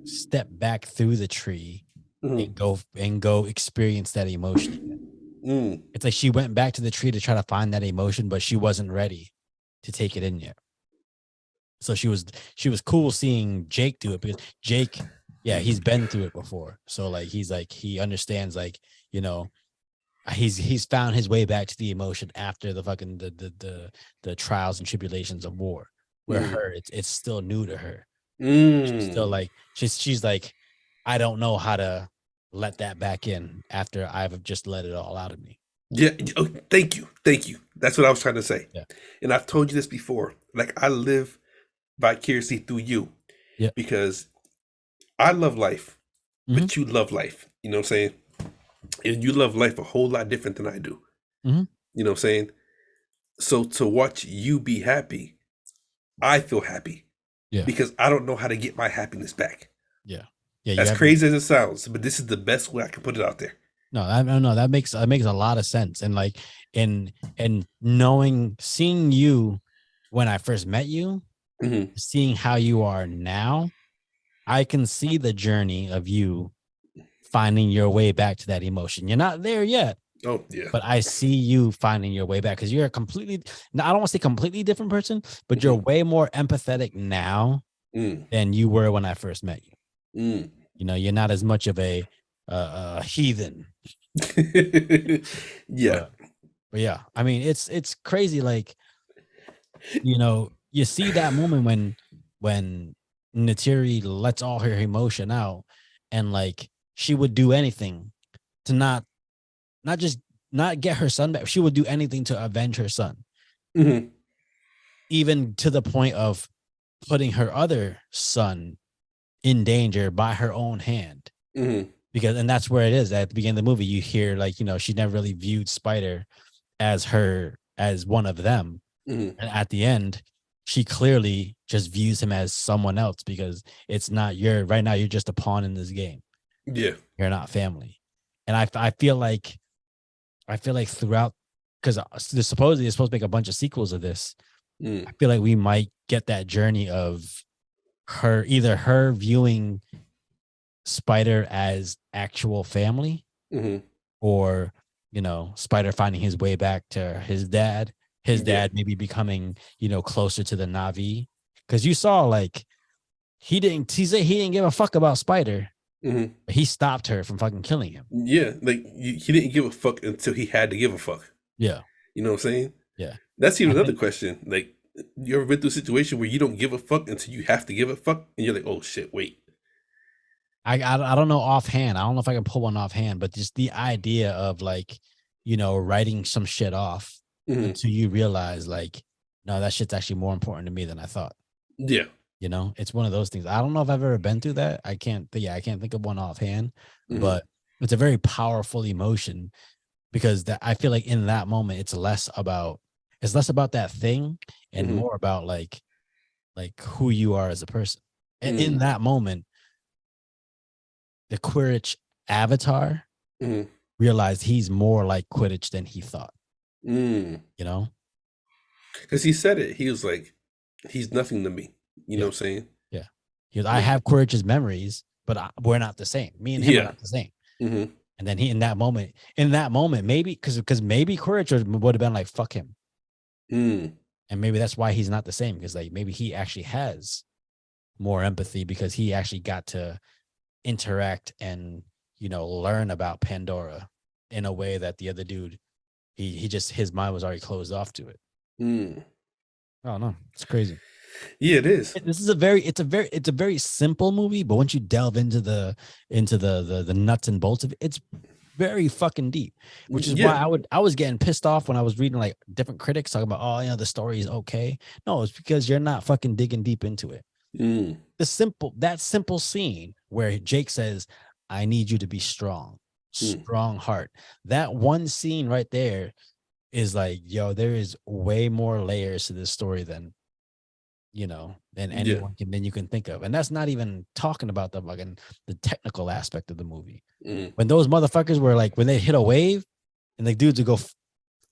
step back through the tree and go experience that emotion. It's like she went back to the tree to try to find that emotion, but she wasn't ready to take it in yet. So she was cool seeing Jake do it because Jake, yeah, he's been through it before. So like he understands, like, you know, he's found his way back to the emotion after the fucking the trials and tribulations of war. Where her, it's still new to her. She's still like she's like, I don't know how to let that back in after I've just let it all out of me. Yeah. Oh, thank you. That's what I was trying to say. Yeah. And I've told you this before. Like, I live vicariously through you. Yeah. Because I love life, but you love life. You know what I'm saying? And you love life a whole lot different than I do. You know what I'm saying? So to watch you be happy, I feel happy. Yeah. Because I don't know how to get my happiness back. Yeah. Yeah. As crazy as it sounds, but this is the best way I can put it out there. No, that makes a lot of sense. And like in seeing you when I first met you, seeing how you are now, I can see the journey of you finding your way back to that emotion. You're not there yet. Oh, yeah. But I see you finding your way back because you're a completely, I don't want to say completely different person, but you're way more empathetic now than you were when I first met you. You know, you're not as much of a heathen. Yeah. But yeah, I mean, it's crazy. Like, you know, you see that moment when Natiri lets all her emotion out, and like she would do anything to not get her son back. She would do anything to avenge her son, even to the point of putting her other son in danger by her own hand. Because, and that's where it is at the beginning of the movie. You hear, like, you know, she never really viewed Spider as one of them. And at the end, she clearly just views him as someone else because it's not right now, you're just a pawn in this game. Yeah. You're not family. And I feel like throughout, because supposedly it's supposed to make a bunch of sequels of this. I feel like we might get that journey of either her viewing Spider as actual family, or, you know, Spider finding his way back to his dad. His dad maybe becoming, you know, closer to the Na'vi, because you saw, like, he didn't give a fuck about Spider. But he stopped her from fucking killing him. Yeah, like he didn't give a fuck until he had to give a fuck. Yeah, you know what I'm saying? Yeah, that's even another question. Like, you ever been through a situation where you don't give a fuck until you have to give a fuck, and you're like, oh shit, wait. I don't know offhand. I don't know if I can pull one offhand, but just the idea of, like, you know, writing some shit off until you realize, like, no, that shit's actually more important to me than I thought. Yeah. You know, it's one of those things. I don't know if I've ever been through that. I can't think of one offhand, but it's a very powerful emotion, because I feel like in that moment, it's less about that thing and more about like who you are as a person. And in that moment, the Quidditch avatar realized he's more like Quidditch than he thought. You know, because he said it. He was like, he's nothing to me. You know what I'm saying? Yeah. He goes, I have Quidditch's memories, but we're not the same. Me and him are not the same. And then in that moment, maybe because maybe Quidditch would have been like, fuck him. And maybe that's why he's not the same, because like maybe he actually has more empathy because he actually got to interact and, you know, learn about Pandora in a way that the other dude, he just, his mind was already closed off to it. Oh no, it's crazy. Yeah, it is. This is it's a very simple movie, but once you delve into the nuts and bolts of it, it's very fucking deep. Which is why I was getting pissed off when I was reading like different critics talking about, oh, you know, the story is okay. No, it's because you're not fucking digging deep into it. That simple scene where Jake says, I need you to be strong heart. That one scene right there is like, yo, there is way more layers to this story than, you know, than anyone than you can think of. And that's not even talking about the technical aspect of the movie. When those motherfuckers were like, when they hit a wave and the dudes would go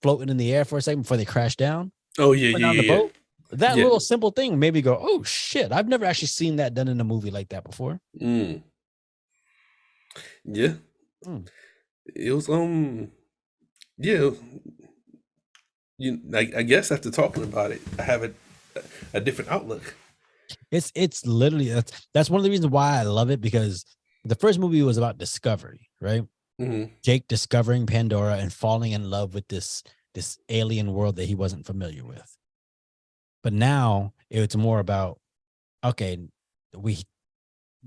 floating in the air for a second before they crash down. Oh yeah, on the boat. That little simple thing made me go, oh shit, I've never actually seen that done in a movie like that before. Yeah. It was I guess after talking about it, I have a different outlook. It's literally that's one of the reasons why I love it, because the first movie was about discovery, right? Mm-hmm. Jake discovering Pandora and falling in love with this alien world that he wasn't familiar with. But now it's more about, okay, we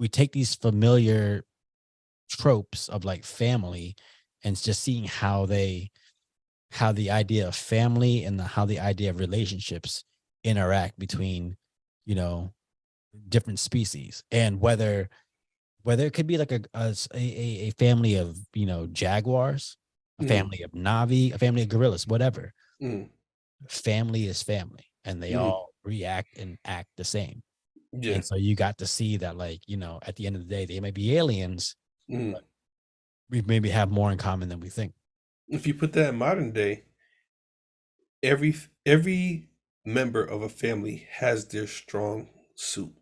take these familiar tropes of like family and just seeing how the idea of family and how the idea of relationships interact between, you know, different species, and whether it could be like a family of, you know, jaguars, a Mm-hmm. family of Navi, a family of gorillas, whatever. Mm-hmm. Family is family, and they Mm-hmm. all react and act the same. Yeah. And so you got to see that, like, you know, at the end of the day, they may be aliens, Mm-hmm. but we maybe have more in common than we think. If you put that in modern day, every member of a family has their strong suit.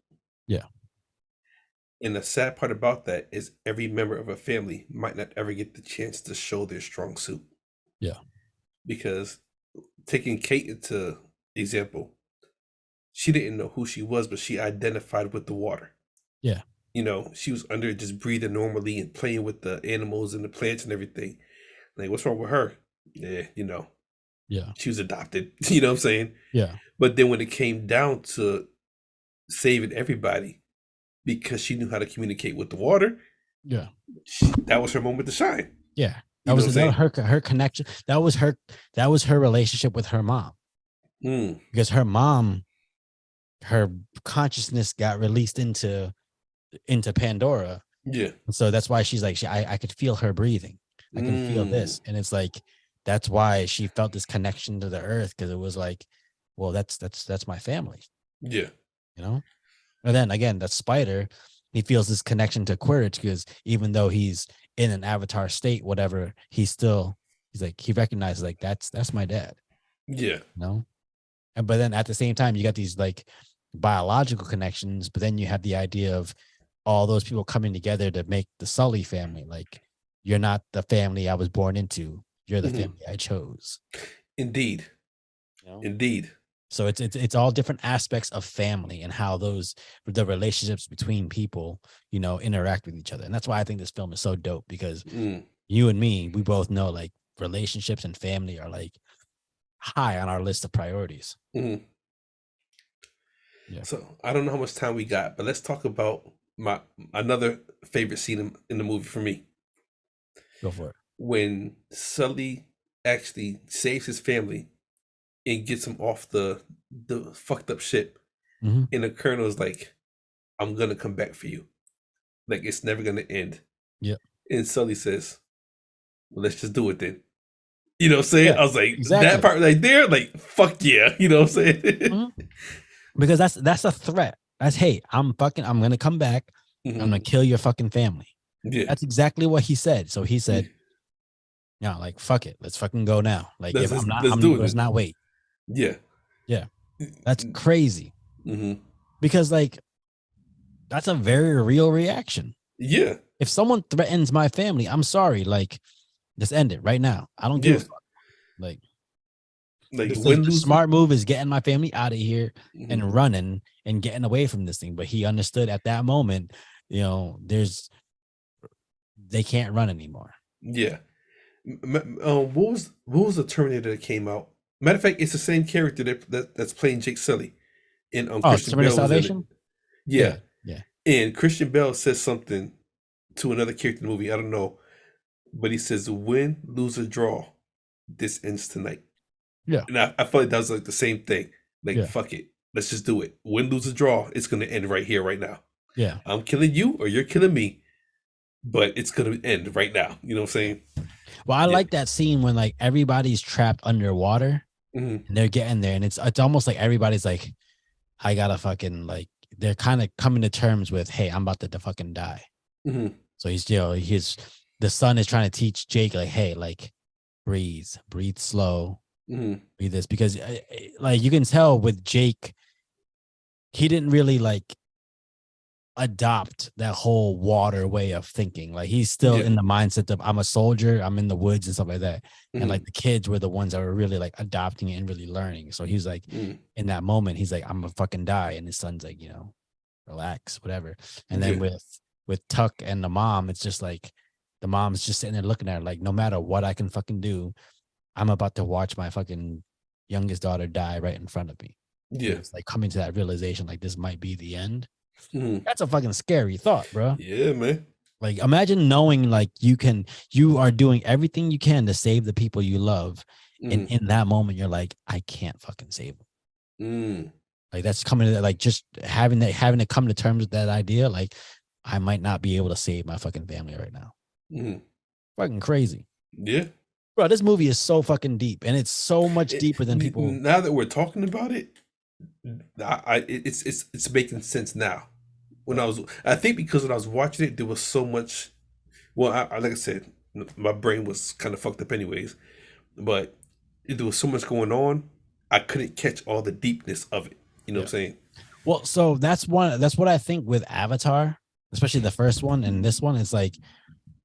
Yeah. And the sad part about that is every member of a family might not ever get the chance to show their strong suit. Yeah. Because taking Kate into example, she didn't know who she was, but she identified with the water. Yeah. You know, she was under it, just breathing normally and playing with the animals and the plants and everything. Like, what's wrong with her? Yeah, you know, Yeah. she was adopted. You know what I'm saying? Yeah. But then when it came down to saving everybody, because she knew how to communicate with the water, Yeah. that was her moment to shine. Yeah. You That know what I'm was saying? her connection. That was her relationship with her mom, Mm, because her mom, her consciousness got released into Pandora. yeah. And so that's why she's like, I could feel her breathing. I can feel Mm, this. And it's like, that's why she felt this connection to the earth, because it was like, well, that's my family, yeah. you know? And then again, that spider, he feels this connection to Quidditch, because even though he's in an avatar state, whatever, he's like, he recognizes, like, that's my dad, Yeah. you know? And but then at the same time, you got these like biological connections, but then you have the idea of all those people coming together to make the Sully family. Like, you're not the family I was born into, you're the Hmm. family I chose. Indeed. You know? Indeed. So it's all different aspects of family and how the relationships between people, you know, interact with each other. And that's why I think this film is so dope, because Mm, you and me, we both know, like, relationships and family are like high on our list of priorities. mhm. Yeah. So I don't know how much time we got, but let's talk about my another favorite scene in the movie for me, Go for it. when Sully actually saves his family and gets him off the fucked up ship, Mm-hmm. and the colonel's like, "I'm gonna come back for you. Like, it's never gonna end." Yeah. And Sully says, "Well, let's just do it then." You know what I'm saying? Yeah. I was like, that Exactly. part right there, like, fuck yeah. You know what I'm saying? Mhm. Because that's a threat. That's, hey, I'm gonna come back. I'm Hmm. gonna kill your fucking family. Yeah. That's exactly what he said. So he said, yeah, like, fuck it, let's fucking go now. Like, if Let's do it let's then. not wait. Yeah. Yeah, that's crazy, Hmm. because like, that's a very real reaction. Yeah. If someone threatens my family, I'm sorry, like, just end it right now. I don't give a Yeah. fuck. Like, Like, the win, lose. smart move is getting my family out of here Hmm. and running and getting away from this thing. But he understood at that moment, you know, they can't run anymore. Yeah. What was the Terminator that came out? Matter of fact, it's the same character that's playing Jake Sully, and Oh, Christian Terminator Bale was in it. Salvation. Yeah, Yeah, yeah, and Christian Bale says something to another character in the movie. I don't know, but he says, "Win, lose, or draw, this ends tonight." yeah, And I feel like that was like the same thing. Like, yeah, fuck it, let's just do it. Win, lose, or draw, it's gonna end right here, right now. yeah, I'm killing you, or you're killing me, but it's gonna end right now. You know what I'm yeah. saying? Well, I Yeah. like that scene when, like, everybody's trapped underwater Hmm. and they're getting there, and it's almost like everybody's like, I gotta fucking, like, they're kind of coming to terms with, hey, I'm about to fucking die. Hmm. So he's, you know, the son is trying to teach Jake, like, hey, like, breathe slow, Hmm. breathe this, because like, you can tell with Jake, he didn't really like adopt that whole water way of thinking. Like, he's still Yeah. in the mindset of, I'm a soldier, I'm in the woods and stuff like that. And Hmm. like, the kids were the ones that were really like adopting it and really learning. So he's like, Hmm. in that moment, he's like, I'm gonna fucking die. And his son's like, you know, relax, whatever. And then with Tuck and the mom, it's just like the mom's just sitting there looking at her like, no matter what I can fucking do, I'm about to watch my fucking youngest daughter die right in front of me. Yeah. And it's like coming to that realization, like this might be the end. Mm-hmm. That's a fucking scary thought, bro. Yeah, man. Like imagine knowing like you are doing everything you can to save the people you love. And in that moment, you're like, I can't fucking save them. Like that's coming to like just having to come to terms with that idea. Like I might not be able to save my fucking family right now. Fucking crazy. Yeah. Bro, this movie is so fucking deep, and it's so much deeper than people. Now that we're talking about it, it's making sense now. I think because when I was watching it, there was so much. Well, like I said, my brain was kind of fucked up, anyways. But there was so much going on, I couldn't catch all the deepness of it. You know what I'm saying? Well, so that's what I think with Avatar, especially the first one and this one. It's like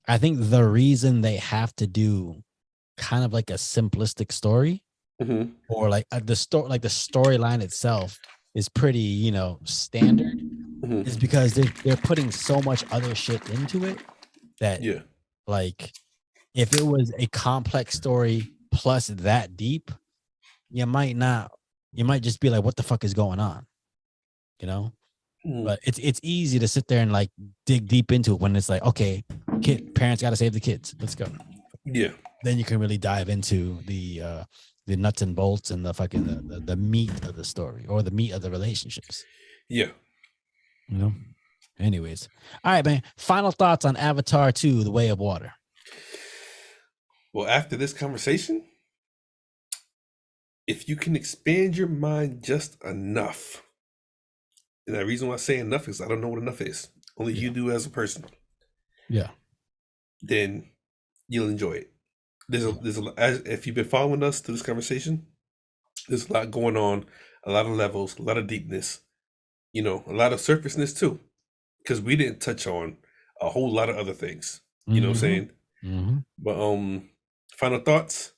I think the reason they have to do kind of like a simplistic story, or like the storyline itself is pretty, standard, is because they're putting so much other shit into it that like if it was a complex story plus that deep, you might just be like, what the fuck is going on? But it's easy to sit there and like dig deep into it when it's like, okay, parents got to save the kids. Let's go. Yeah. Then you can really dive into the nuts and bolts and the fucking the meat of the story or the meat of the relationships. Yeah. Anyways. All right, man. Final thoughts on Avatar 2, The Way of Water. Well, after this conversation, if you can expand your mind just enough, and the reason why I say enough is I don't know what enough is. Only you do as a person. Yeah. Then you'll enjoy it. There's a if you've been following us through this conversation, there's a lot going on, a lot of levels, a lot of deepness, a lot of surfaceness too, because we didn't touch on a whole lot of other things. You know what I'm saying? But final thoughts.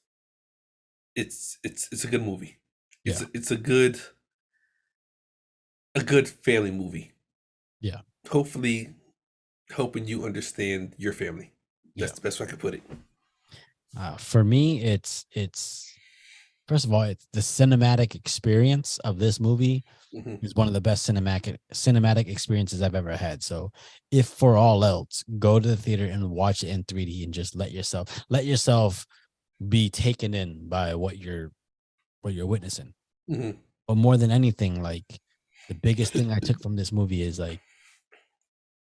It's a good movie. It's a good family movie. Yeah. Hopefully, helping you understand your family. That's the best way I could put it. For me, it's first of all, it's the cinematic experience of this movie is one of the best cinematic experiences I've ever had. So if for all else, go to the theater and watch it in 3D and just let yourself be taken in by what you're witnessing. But more than anything, like the biggest thing I took from this movie is like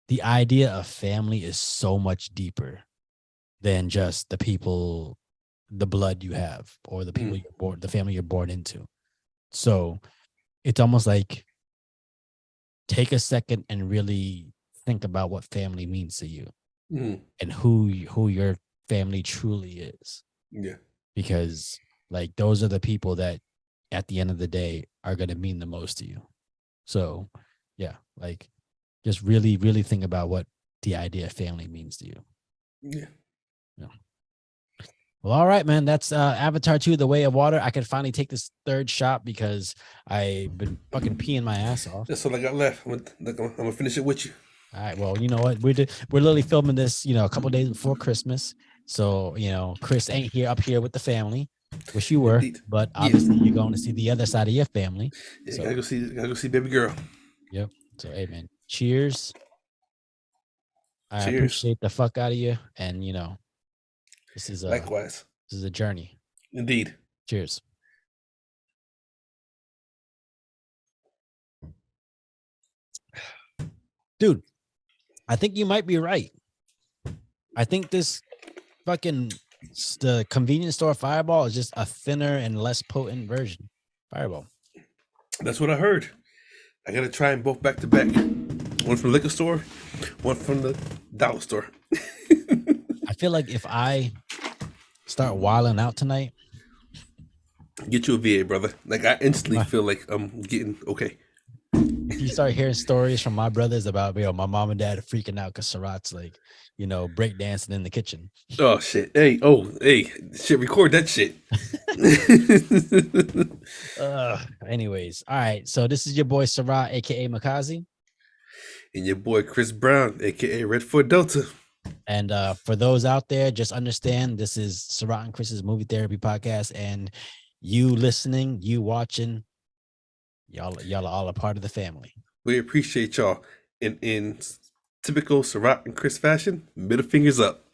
the idea of family is so much deeper than just the people, the blood you have, or the people you're born, the family you're born into. So it's almost like take a second and really think about what family means to you and who your family truly is. Yeah. Because like those are the people that at the end of the day are going to mean the most to you. So yeah, like just really, really think about what the idea of family means to you. Yeah. Well, all right, man. That's Avatar 2, The Way of Water. I could finally take this third shot because I've been fucking peeing my ass off. That's all I got left. I'm gonna finish it with you. All right. Well, you know what? We're literally filming this, a couple days before Christmas. So, Chris ain't up here with the family. Wish you were, Indeed. But obviously you're going to see the other side of your family. Yeah, so. Gotta go see baby girl. Yep. So, hey, man, cheers. I appreciate the fuck out of you. And, this is likewise. This is a journey. Indeed. Cheers. Dude, I think you might be right. I think this the convenience store Fireball is just a thinner and less potent version. Fireball. That's what I heard. I gotta try them both back to back. One from the liquor store, one from the dollar store. I feel like if I start wilding out tonight, get you a VA, brother. Like I instantly feel like I'm getting okay. If you start hearing stories from my brothers about my mom and dad freaking out because Sarath's like, break dancing in the kitchen. Oh shit! Hey, shit! Record that shit. Anyways, all right. So this is your boy Sarath, aka Makazi. and your boy Chris Brown, aka Red Fort Delta. And for those out there, just understand this is Sarath and Chris's Movie Therapy Podcast, and you listening, you watching, y'all are all a part of the family. We appreciate y'all. In typical Sarath and Chris fashion, middle fingers up.